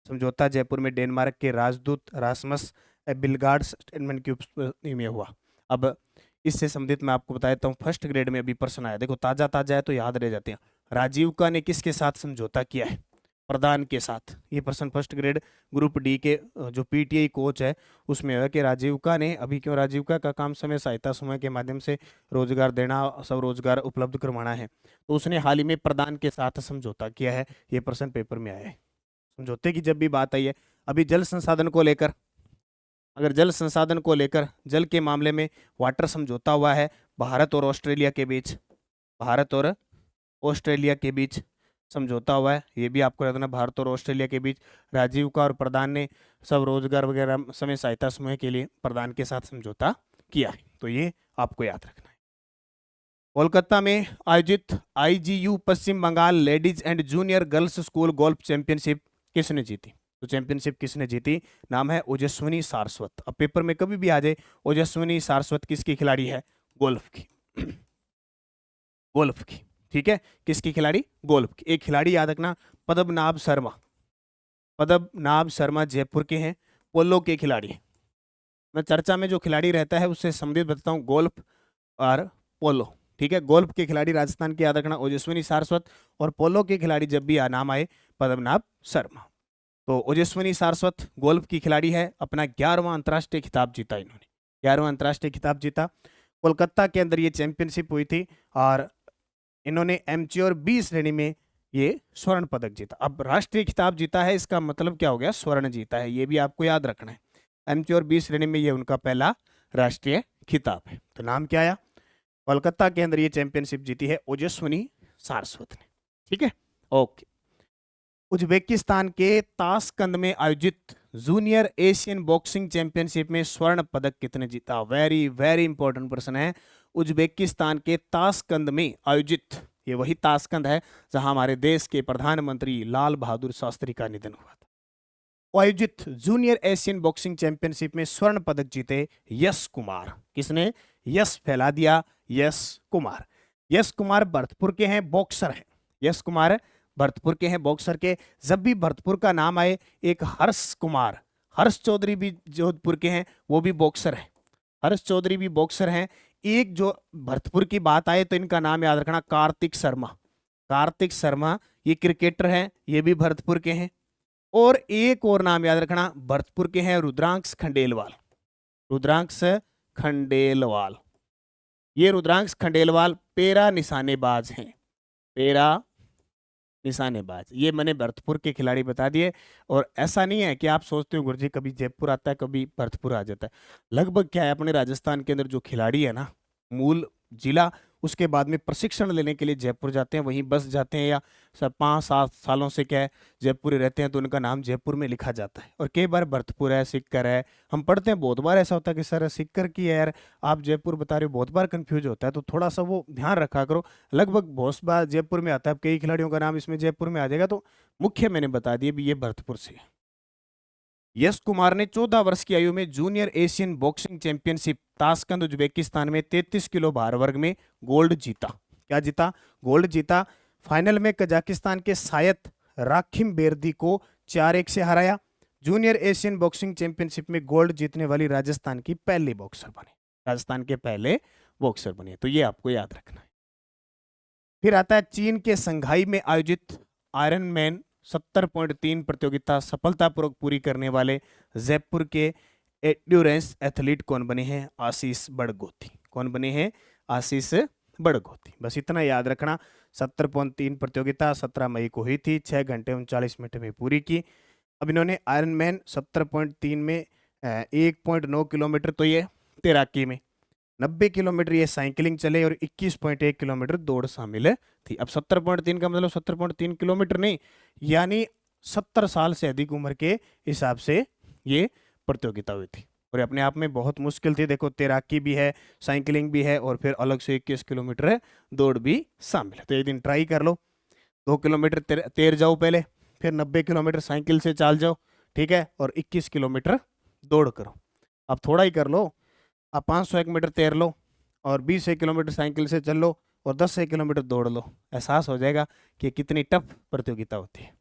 समझौता जयपुर में डेनमार्क के राजदूत रासमस बिलगार्ड स्टेटमेंट की उपस्थिति में हुआ। अब इससे संबंधित मैं आपको बता देता हूँ, फर्स्ट ग्रेड में अभी प्रश्न आया, देखो ताजा ताजा है तो याद रह जाते हैं। राजीविका ने किसके साथ समझौता किया है? प्रधान के साथ। ये प्रश्न फर्स्ट ग्रेड ग्रुप डी के जो पीटीआई कोच है उसमें है कि राजीविका ने, अभी क्यों राजीविका का काम समय सहायता समूह के माध्यम से रोजगार देना, सब रोजगार उपलब्ध करवाना है, तो उसने हाल ही में प्रधान के साथ समझौता किया है। ये प्रश्न पेपर में आया है। समझौते की जब भी बात आई है, अभी जल संसाधन को लेकर, अगर जल संसाधन को लेकर जल के मामले में वाटर समझौता हुआ है भारत और ऑस्ट्रेलिया के बीच, भारत और ऑस्ट्रेलिया के बीच समझौता हुआ है, ये भी आपको याद रखना, भारत और ऑस्ट्रेलिया के बीच। राजीविका और प्रधान ने सब रोजगार वगैरह समय सहायता समूह के लिए प्रधान के साथ समझौता किया है, तो ये आपको याद रखना है। कोलकाता में आयोजित IGU Paschim Bangal ladies and junior girls school golf championship किसने जीती? तो चैंपियनशिप किसने जीती? नाम है ओजस्विनी सारस्वत। अब पेपर में कभी भी आ जाए ओजस्विनी सारस्वत किसकी खिलाड़ी है? गोल्फ की। गोल्फ की, ठीक है, किसकी खिलाड़ी? गोल्फ की। एक खिलाड़ी याद रखना, पद्मनाभ शर्मा। पद्मनाभ शर्मा जयपुर के हैं, पोलो के खिलाड़ी हैं। मैं चर्चा में जो खिलाड़ी रहता है उससे संबंधित बताता हूँ, गोल्फ और पोलो, ठीक है। गोल्फ के खिलाड़ी राजस्थान के याद रखना ओजस्विनी सारस्वत, और पोलो के खिलाड़ी जब भी नाम आए पद्मनाभ शर्मा। तो ओजस्विनी सारस्वत गोल्फ की खिलाड़ी है, अपना 11वां अंतर्राष्ट्रीय खिताब जीता इन्होंने, 11वां अंतर्राष्ट्रीय खिताब जीता। कोलकाता के अंदर ये चैंपियनशिप हुई थी और इन्होंने एमेच्योर बी श्रेणी में ये स्वर्ण पदक जीता। अब राष्ट्रीय खिताब जीता है, इसका मतलब क्या हो गया? स्वर्ण जीता है, ये भी आपको याद रखना है। एमेच्योर बी श्रेणी में ये उनका पहला राष्ट्रीय खिताब है। तो नाम क्या आया? कोलकाता के अंदर ये चैंपियनशिप जीती है ओजस्विनी सारस्वत ने, ठीक है। ओके, उज्बेकिस्तान के ताशकंद में आयोजित जूनियर एशियन बॉक्सिंग चैंपियनशिप में स्वर्ण पदक कितने जीता? वेरी वेरी इंपॉर्टेंट प्रश्न है। उज्बेकिस्तान के ताशकंद में आयोजित, ये वही ताशकंद है जहां हमारे देश के प्रधानमंत्री लाल बहादुर शास्त्री का निधन हुआ था। आयोजित जूनियर एशियन बॉक्सिंग चैंपियनशिप में स्वर्ण पदक जीते यश कुमार। किसने? यश फैला दिया, यश कुमार। यश कुमार भरतपुर के हैं, बॉक्सर हैं। यश कुमार भरतपुर के हैं, बॉक्सर के। जब भी भरतपुर का नाम आए, एक हर्ष कुमार, हर्ष चौधरी भी जोधपुर के हैं, वो भी बॉक्सर हैं। हर्ष चौधरी भी बॉक्सर हैं। एक जो भरतपुर की बात आए तो इनका नाम याद रखना, कार्तिक शर्मा। कार्तिक शर्मा ये क्रिकेटर हैं, ये भी भरतपुर के हैं। और एक और नाम याद रखना, भरतपुर के हैं, रुद्रांश खंडेलवाल। रुद्रांश खंडेलवाल, ये रुद्रांश खंडेलवाल पेरा निशानेबाज हैं, पेरा निशानेबाज। ये मैंने भरतपुर के खिलाड़ी बता दिए। और ऐसा नहीं है कि आप सोचते हो गुरुजी कभी जयपुर आता है कभी भरतपुर आ जाता है। लगभग क्या है, अपने राजस्थान के अंदर जो खिलाड़ी है ना, मूल जिला, उसके बाद में प्रशिक्षण लेने के लिए जयपुर जाते हैं, वहीं बस जाते हैं, या 5-7 सालों से क्या है जयपुर ही रहते हैं, तो उनका नाम जयपुर में लिखा जाता है। और कई बार भरतपुर है, सिक्कर है, हम पढ़ते हैं, बहुत बार ऐसा होता है कि सर सिक्कर की है यार, आप जयपुर बता रहे हो, बहुत बार कंफ्यूज होता है, तो थोड़ा सा वो ध्यान रखा करो। लगभग बहुत बार जयपुर में आता है, कई खिलाड़ियों का नाम इसमें जयपुर में आ जाएगा, तो मुख्य मैंने बता दिया भी ये भरतपुर से है। यश कुमार ने 14 वर्ष की आयु में junior Asian boxing championship Tashkent Uzbekistan में 33 किलो भार वर्ग में गोल्ड जीता। क्या जीता? गोल्ड जीता। फाइनल में कजाकिस्तान के सायत राखिम बेरदी को 4-1 से हराया। जूनियर एशियन बॉक्सिंग चैंपियनशिप में गोल्ड जीतने वाली राजस्थान की पहली बॉक्सर बने, राजस्थान के पहले बॉक्सर बनी है। तो ये आपको याद रखना है। फिर आता है चीन के संघाई में आयोजित आयरन मैन 70.3 प्रतियोगिता सफलतापूर्वक पूरी करने वाले जयपुर के एंड्योरेंस एथलीट कौन बने हैं? आशीष बड़गोती। कौन बने हैं? आशीष बड़गोती। बस इतना याद रखना। 70.3 प्रतियोगिता 17 मई को हुई थी, 6 घंटे 39 मिनट में पूरी की। अब इन्होंने आयरन मैन 70.3 में 1.9 किलोमीटर तो ये तैराकी में, 90 किलोमीटर ये साइकिलिंग चले और 21.1 किलोमीटर दौड़ शामिल थी। अब 70.3 का मतलब 70.3 किलोमीटर नहीं, यानी 70 साल से अधिक उम्र के हिसाब से ये प्रतियोगिता हुई थी और अपने आप में बहुत मुश्किल थी। देखो तैराकी भी है, साइकिलिंग भी है और फिर अलग से 21 किलोमीटर है दौड़ भी शामिल है। तो एक दिन ट्राई कर लो, 2 किलोमीटर तैर जाओ पहले, फिर 90 किलोमीटर साइकिल से चाल जाओ, ठीक है, और 21 किलोमीटर दौड़ करो। अब थोड़ा ही कर लो, आप 501 मीटर तैर लो और 20 किलोमीटर साइकिल से चल लो और 10 किलोमीटर दौड़ लो, एहसास हो जाएगा कि कितनी टफ प्रतियोगिता होती है।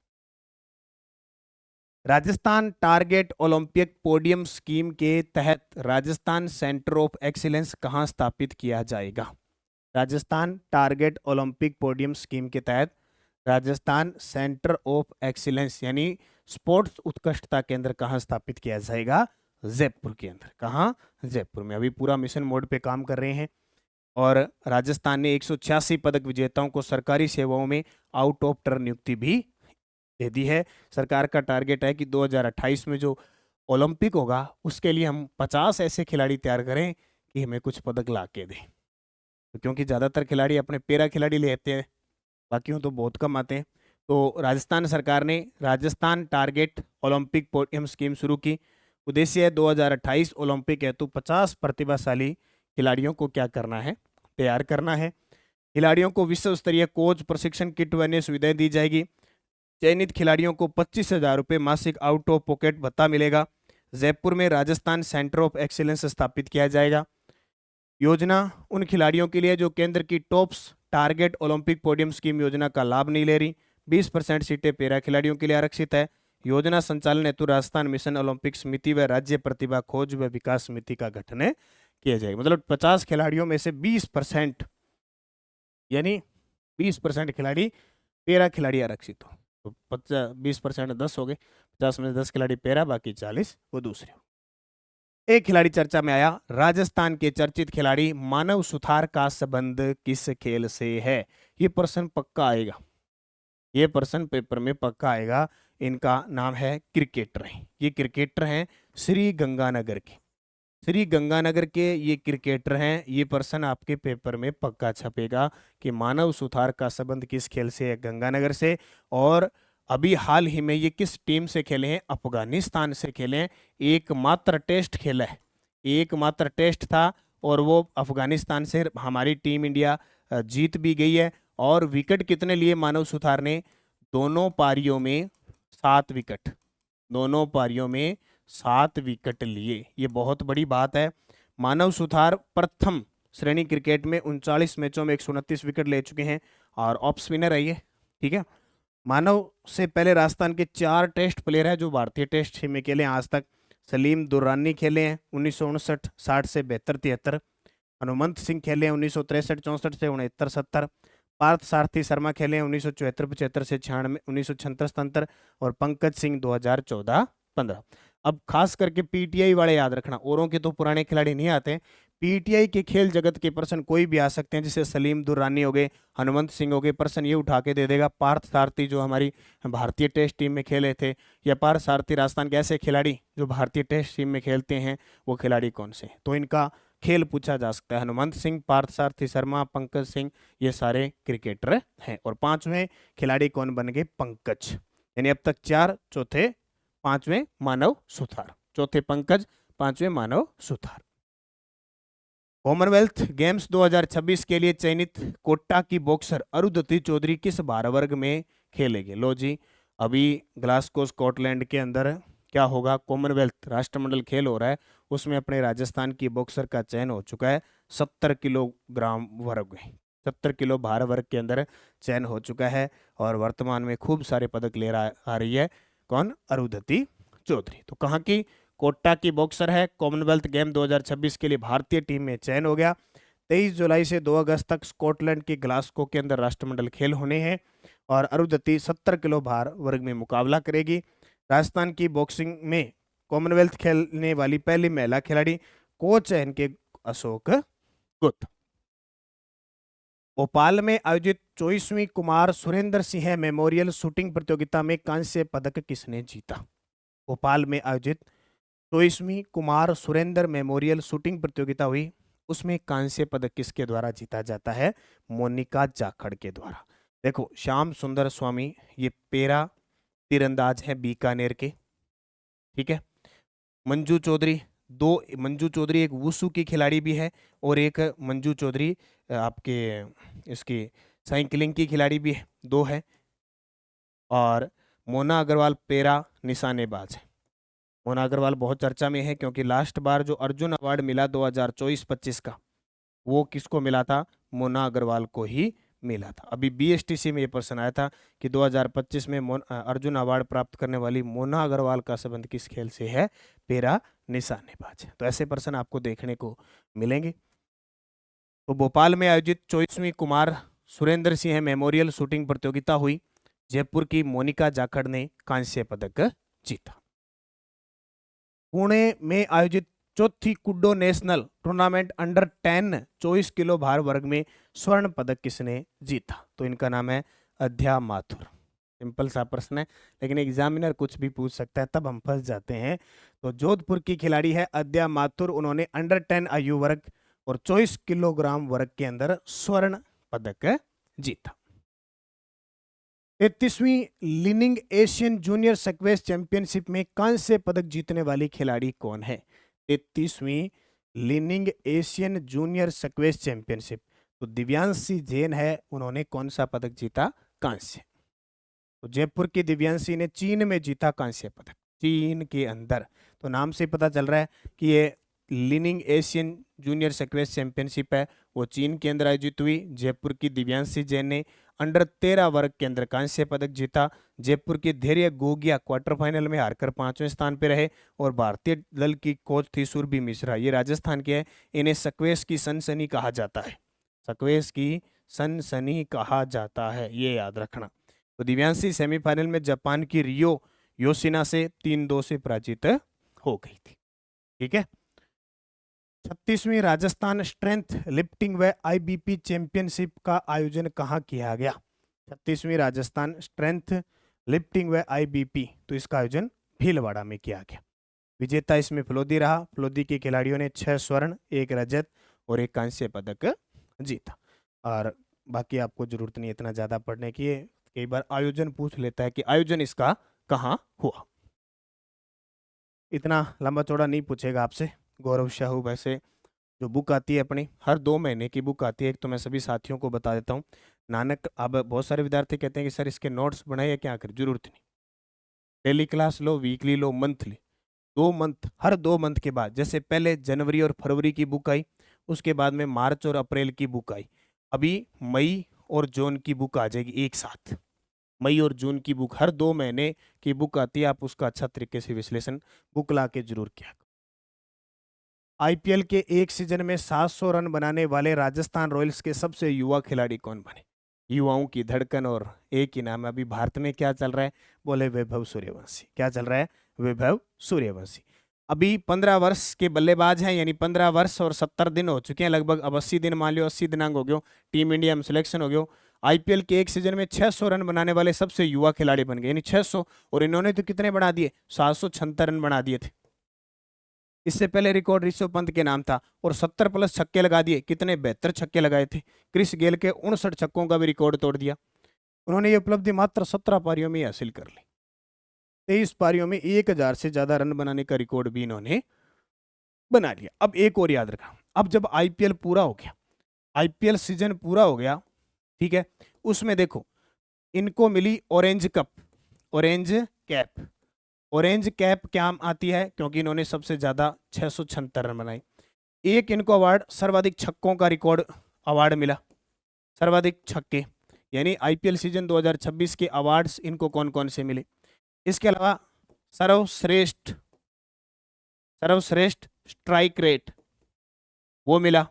Rajasthan target Olympic podium scheme के तहत राजस्थान सेंटर ऑफ एक्सीलेंस कहाँ स्थापित किया जाएगा? Rajasthan target Olympic podium scheme के तहत राजस्थान सेंटर ऑफ एक्सीलेंस यानी स्पोर्ट्स उत्कृष्टता केंद्र कहाँ स्थापित किया जाएगा? जयपुर के अंदर। कहाँ? जयपुर में। अभी पूरा मिशन मोड पे काम कर रहे हैं और राजस्थान ने 186 पदक विजेताओं को सरकारी सेवाओं में आउट ऑफ टर्न नियुक्ति भी दे दी है। सरकार का टारगेट है कि 2028 में जो ओलंपिक होगा उसके लिए हम 50 ऐसे खिलाड़ी तैयार करें कि हमें कुछ पदक ला के दें। तो क्योंकि ज़्यादातर खिलाड़ी अपने पैरा खिलाड़ी लेते हैं, बाकियों तो बहुत कम आते हैं। तो राजस्थान सरकार ने Rajasthan target Olympic podium scheme शुरू की। उद्देश्य है 2028 ओलंपिक हेतु 50 प्रतिभाशाली खिलाड़ियों को क्या करना है? तैयार करना है। खिलाड़ियों को विश्व स्तरीय कोच, प्रशिक्षण किट व अन्य सुविधाएं दी जाएगी। चयनित खिलाड़ियों को 25,000 रुपये मासिक आउट ऑफ पॉकेट भत्ता मिलेगा। जयपुर में राजस्थान सेंटर ऑफ एक्सीलेंस स्थापित किया जाएगा। योजना उन खिलाड़ियों के लिए जो केंद्र की tops target Olympic podium scheme योजना का लाभ नहीं ले रही। 20% सीटें पैरा खिलाड़ियों के लिए आरक्षित है। योजना संचालन हेतु राजस्थान मिशन ओलंपिक समिति व राज्य प्रतिभा खोज व विकास समिति का गठन किया जाएगा। मतलब 50 खिलाड़ियों में से 20% यानी 20% खिलाड़ी पैरा खिलाड़ी आरक्षित हो। तो 20% 10 हो गए, 50 में से 10 खिलाड़ी पैरा, बाकी 40 वो दूसरे। एक खिलाड़ी चर्चा में आया, राजस्थान के चर्चित खिलाड़ी मानव सुथार का संबंध किस खेल से है? ये प्रश्न पक्का आएगा, ये प्रश्न पेपर में पक्का आएगा। इनका नाम है क्रिकेटर हैं, ये क्रिकेटर हैं श्री गंगानगर के, श्री गंगानगर के ये क्रिकेटर हैं। ये प्रश्न आपके पेपर में पक्का छपेगा कि मानव सुथार का संबंध किस खेल से है? गंगानगर से। और अभी हाल ही में ये किस टीम से खेले हैं? अफगानिस्तान से खेले हैं। एकमात्र टेस्ट खेला है, एकमात्र टेस्ट था और वो अफगानिस्तान से हमारी टीम इंडिया जीत भी गई है। और विकेट कितने लिए मानव सुथार ने? दोनों पारियों में 7 विकेट, दोनों पारियों में 7 विकेट लिए। ये बहुत बड़ी बात है। मानव सुथार प्रथम श्रेणी क्रिकेट में 39 मैचों में 129 विकेट ले चुके हैं और ऑफ स्पिनर है ये, ठीक है। मानव से पहले राजस्थान के 4 टेस्ट प्लेयर हैं जो भारतीय टेस्ट टीम में खेले हैं आज तक। सलीम दुर्रानी खेले हैं 1959 60 से 72 73। हनुमंत सिंह खेले हैं 1963 64 से 69 70। पार्थ सारथी शर्मा खेले हैं 1974 75 से 96 1976 77। और पंकज सिंह 2014 15। अब खास करके पीटीआई वाले याद रखना, औरों के तो पुराने खिलाड़ी नहीं आते। पीटीआई के खेल जगत के पर्सन कोई भी आ सकते हैं, जैसे सलीम दुर्रानी हो गए, हनुमंत सिंह हो गए। पर्सन ये उठा के दे देगा पार्थ सारथी जो हमारी भारतीय टेस्ट टीम में खेले थे, या पार्थ सारथी राजस्थान के ऐसे खिलाड़ी जो भारतीय टेस्ट टीम में खेलते हैं, वो खिलाड़ी कौन से? तो इनका खेल पूछा जा सकता है। हनुमंत सिंह, पार्थ सारथी शर्मा, पंकज सिंह, ये सारे क्रिकेटर हैं। और 5वें खिलाड़ी कौन बन गए? पंकज। यानी अब तक 4, चौथे 5वें मानव सुथार, चौथे पंकज, 5वें मानव सुथार। कॉमनवेल्थ गेम्स 2026 के लिए चयनित कोटा की बॉक्सर अरुंधति चौधरी किस भार वर्ग में खेलेगी? लो जी, अभी ग्लासगो स्कॉटलैंड के अंदर क्या होगा? कॉमनवेल्थ राष्ट्रमंडल खेल हो रहा है, उसमें अपने राजस्थान की बॉक्सर का चयन हो चुका है। 70 किलोग्राम वर्ग, 70 किलो भार वर्ग के अंदर चयन हो चुका है और वर्तमान में खूब सारे पदक ले आ रही है। कौन? अरुंधति चौधरी। तो कहाँ की? कोटा की बॉक्सर है। कॉमनवेल्थ गेम 2026 के लिए भारतीय टीम में चयन हो गया। 23 जुलाई से 2 अगस्त तक स्कॉटलैंड के ग्लासगो के अंदर राष्ट्रमंडल खेल होने हैं और अरुंधति 70 किलो भार वर्ग में मुकाबला करेगी। राजस्थान की बॉक्सिंग में कॉमनवेल्थ खेलने वाली पहली महिला खिलाड़ी, कोच है इनके अशोक गुप्ता। भोपाल में आयोजित 24वीं कुमार सुरेंद्र सिंह मेमोरियल शूटिंग प्रतियोगिता में कांस्य पदक किसने जीता? भोपाल में आयोजित 24वीं कुमार सुरेंद्र मेमोरियल शूटिंग प्रतियोगिता हुई, उसमें कांस्य पदक किसके द्वारा जीता जाता है? मोनिका जाखड़ के द्वारा। देखो, श्याम सुंदर स्वामी ये पेरा तीरंदाज है बीकानेर के, ठीक है। मंजू चौधरी एक वुसू की खिलाड़ी भी है और एक मंजू चौधरी आपके इसकी साइकिलिंग की खिलाड़ी भी है, 2 है। और मोना अग्रवाल पेरा निशानेबाज है। मोना अग्रवाल बहुत चर्चा में है क्योंकि लास्ट बार जो अर्जुन अवार्ड मिला 2024-25 का, वो किसको मिला था? मोना अग्रवाल को ही मिला था। अभी बीएसटीसी में ये प्रश्न आया था कि 2025 में अर्जुन अवार्ड प्राप्त करने वाली मोना अग्रवाल का संबंध किस खेल से है? पेरा निशानेबाज। तो ऐसे प्रश्न आपको देखने को मिलेंगे। तो भोपाल में आयोजित 24वीं कुमार सुरेंद्र सिंह मेमोरियल शूटिंग प्रतियोगिता हुई, जयपुर की मोनिका जाखड़ ने कांस्य पदक जीता। पुणे में आयोजित चौथी कुड्डो नेशनल टूर्नामेंट अंडर 10 24 किलो भार वर्ग में स्वर्ण पदक किसने जीता? तो इनका नाम है अध्या माथुर। सिंपल सा प्रश्न है, लेकिन एग्जामिनर कुछ भी पूछ सकता है, तब हम फंस जाते हैं। तो जोधपुर की खिलाड़ी है अध्या माथुर, उन्होंने अंडर 10 आयु वर्ग और 24 किलोग्राम वर्ग के अंदर स्वर्ण पदक जीता। 33वीं leaning Asian junior squash championship में कांस्य पदक जीतने वाली खिलाड़ी कौन है? 33वीं leaning Asian junior squash championship, तो दिव्यांशी जैन है, उन्होंने कौन सा पदक जीता? कांस्य। तो जयपुर की दिव्यांशी ने चीन में जीता कांस्य पदक, चीन के अंदर। तो नाम से पता चल रहा है कि ये leaning Asian junior squash championship है, वो चीन के अंदर आयोजित हुई। जयपुर की दिव्यांशी जैन ने अंडर 13 वर्ग के अंदर कांस्य पदक जीता। जयपुर की धैर्य गोगिया क्वार्टर फाइनल में हारकर 5वें स्थान पर रहे और भारतीय दल की कोच थी सुरभि मिश्रा, ये राजस्थान के है। इन्हें स्क्वैश की सनसनी कहा जाता है, स्क्वैश की सनसनी कहा जाता है, ये याद रखना। तो दिव्यांशी सेमीफाइनल में जापान की रियो योशिना से 3-2 से पराजित हो गई थी, ठीक है। 36वीं राजस्थान स्ट्रेंथ लिफ्टिंग व आईबीपी चैंपियनशिप का आयोजन कहाँ किया गया? 36वीं राजस्थान स्ट्रेंथ लिफ्टिंग व आईबीपी, तो इसका आयोजन भीलवाड़ा में किया गया। विजेता इसमें फ्लोदी रहा। फ्लोदी के खिलाड़ियों ने 6 स्वर्ण, 1 रजत और 1 कांस्य पदक जीता। और बाकी आपको जरूरत नहीं इतना ज्यादा पढ़ने की, कई बार आयोजन पूछ लेता है कि आयोजन इसका कहाँ हुआ। इतना लंबा चौड़ा नहीं पूछेगा आपसे। गौरव शाहू वैसे जो बुक आती है अपनी, हर 2 महीने की बुक आती है, एक तो मैं सभी साथियों को बता देता हूँ। नानक, अब बहुत सारे विद्यार्थी कहते हैं कि सर इसके नोट्स बनाइए, क्या करें? जरूरत नहीं, डेली क्लास लो, वीकली लो, मंथली, 2 मंथ, हर 2 मंथ के बाद, जैसे पहले जनवरी और फरवरी की बुक आई, उसके बाद में मार्च और अप्रैल की बुक आई, अभी मई और जून की बुक आ जाएगी एक साथ। मई और जून की बुक, हर 2 महीने की बुक आती है, आप उसका अच्छा तरीके से विश्लेषण बुक ला के जरूर किया। आईपीएल के एक सीजन में 700 रन बनाने वाले राजस्थान रॉयल्स के सबसे युवा खिलाड़ी कौन बने? युवाओं की धड़कन और एक ही नाम है। अभी भारत में क्या चल रहा है? बोले वैभव सूर्यवंशी। क्या चल रहा है? वैभव सूर्यवंशी। अभी 15 वर्ष के बल्लेबाज हैं, यानी 15 वर्ष और 70 दिन हो चुके हैं लगभग। अब 80 दिन मान लियो, 80 दिनांक हो गयो, टीम इंडिया में सिलेक्शन हो गयो। आईपीएल के एक सीजन में 600 रन बनाने वाले सबसे युवा खिलाड़ी बन गए, यानी 600। और इन्होंने तो कितने बना दिए? 776 रन बना दिए थे। इससे पहले रिकॉर्ड ऋषभ पंत के नाम था और 70 प्लस छक्के लगा दिए। कितने बेहतर छक्के लगाए थे। क्रिस गेल के 59 छक्कों का भी रिकॉर्ड तोड़ दिया। उन्होंने ये उपलब्धि मात्र 17 पारियों में हासिल कर ली। 23 पारियों में 1000 से ज्यादा रन बनाने का रिकॉर्ड भी इन्होंने बना लिया। अब एक और याद रखा, अब जब आईपीएल पूरा हो गया, आईपीएल सीजन पूरा हो गया, ठीक है, उसमें देखो इनको मिली orange cup, orange cap. Orange cap क्या आती है? क्योंकि इन्होंने सबसे ज्यादा 676 रन बनाए। एक इनको अवार्ड सर्वाधिक छक्कों का रिकॉर्ड अवार्ड मिला, सर्वाधिक छक्के, यानी आईपीएल सीजन 2026 के अवार्ड्स इनको कौन कौन से मिले? इसके अलावा सर्वश्रेष्ठ स्ट्राइक रेट वो मिला,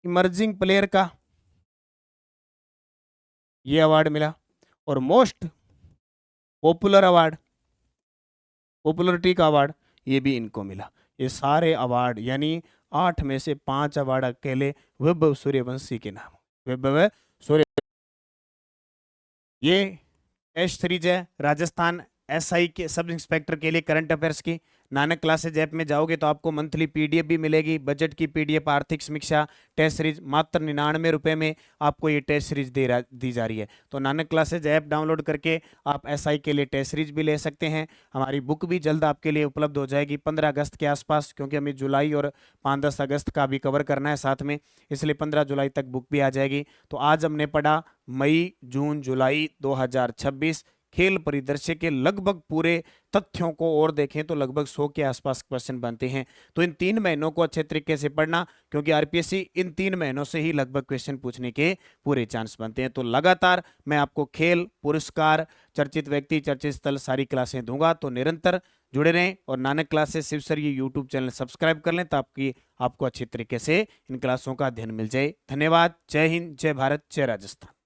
इमर्जिंग प्लेयर का ये अवार्ड मिला, और मोस्ट पॉपुलर अवार्ड, पॉपुलरिटी का अवार्ड, ये भी इनको मिला। ये सारे अवार्ड यानी 8 में से 5 अवार्ड अकेले वैभव सूर्यवंशी के नाम, वैभव सूर्य। ये टेस्ट सीरीज है राजस्थान एसआई के सब इंस्पेक्टर के लिए करंट अफेयर्स की। नानक क्लासेज ऐप में जाओगे तो आपको मंथली पीडीएफ भी मिलेगी, बजट की पीडीएफ, आर्थिक समीक्षा, टेस्ट सीरीज मात्र 99 रुपए में आपको ये टेस्ट सीरीज दी जा रही है। तो नानक क्लासेज ऐप डाउनलोड करके आप एसआई के लिए टेस्ट सीरीज भी ले सकते हैं। हमारी बुक भी जल्द आपके लिए उपलब्ध हो जाएगी 15 अगस्त के आसपास, क्योंकि हमें जुलाई और 5-10 अगस्त का भी कवर करना है साथ में, इसलिए 15 जुलाई तक बुक भी आ जाएगी। तो आज हमने पढ़ा मई, जून, जुलाई 2026 खेल परिदृश्य के लगभग पूरे तथ्यों को, और देखें तो लगभग 100 के आसपास क्वेश्चन बनते हैं। तो इन 3 महीनों को अच्छे तरीके से पढ़ना, क्योंकि आरपीएससी इन 3 महीनों से ही लगभग क्वेश्चन पूछने के पूरे चांस बनते हैं। तो लगातार मैं आपको खेल, पुरस्कार, चर्चित व्यक्ति, चर्चित स्थल सारी क्लासें दूंगा, तो निरंतर जुड़े रहें। और नानक क्लासेस शिव सर ये यूट्यूब चैनल सब्सक्राइब कर लें, तो आपको अच्छे तरीके से इन क्लासों का अध्ययन मिल जाए। धन्यवाद। जय हिंद, जय भारत, जय राजस्थान।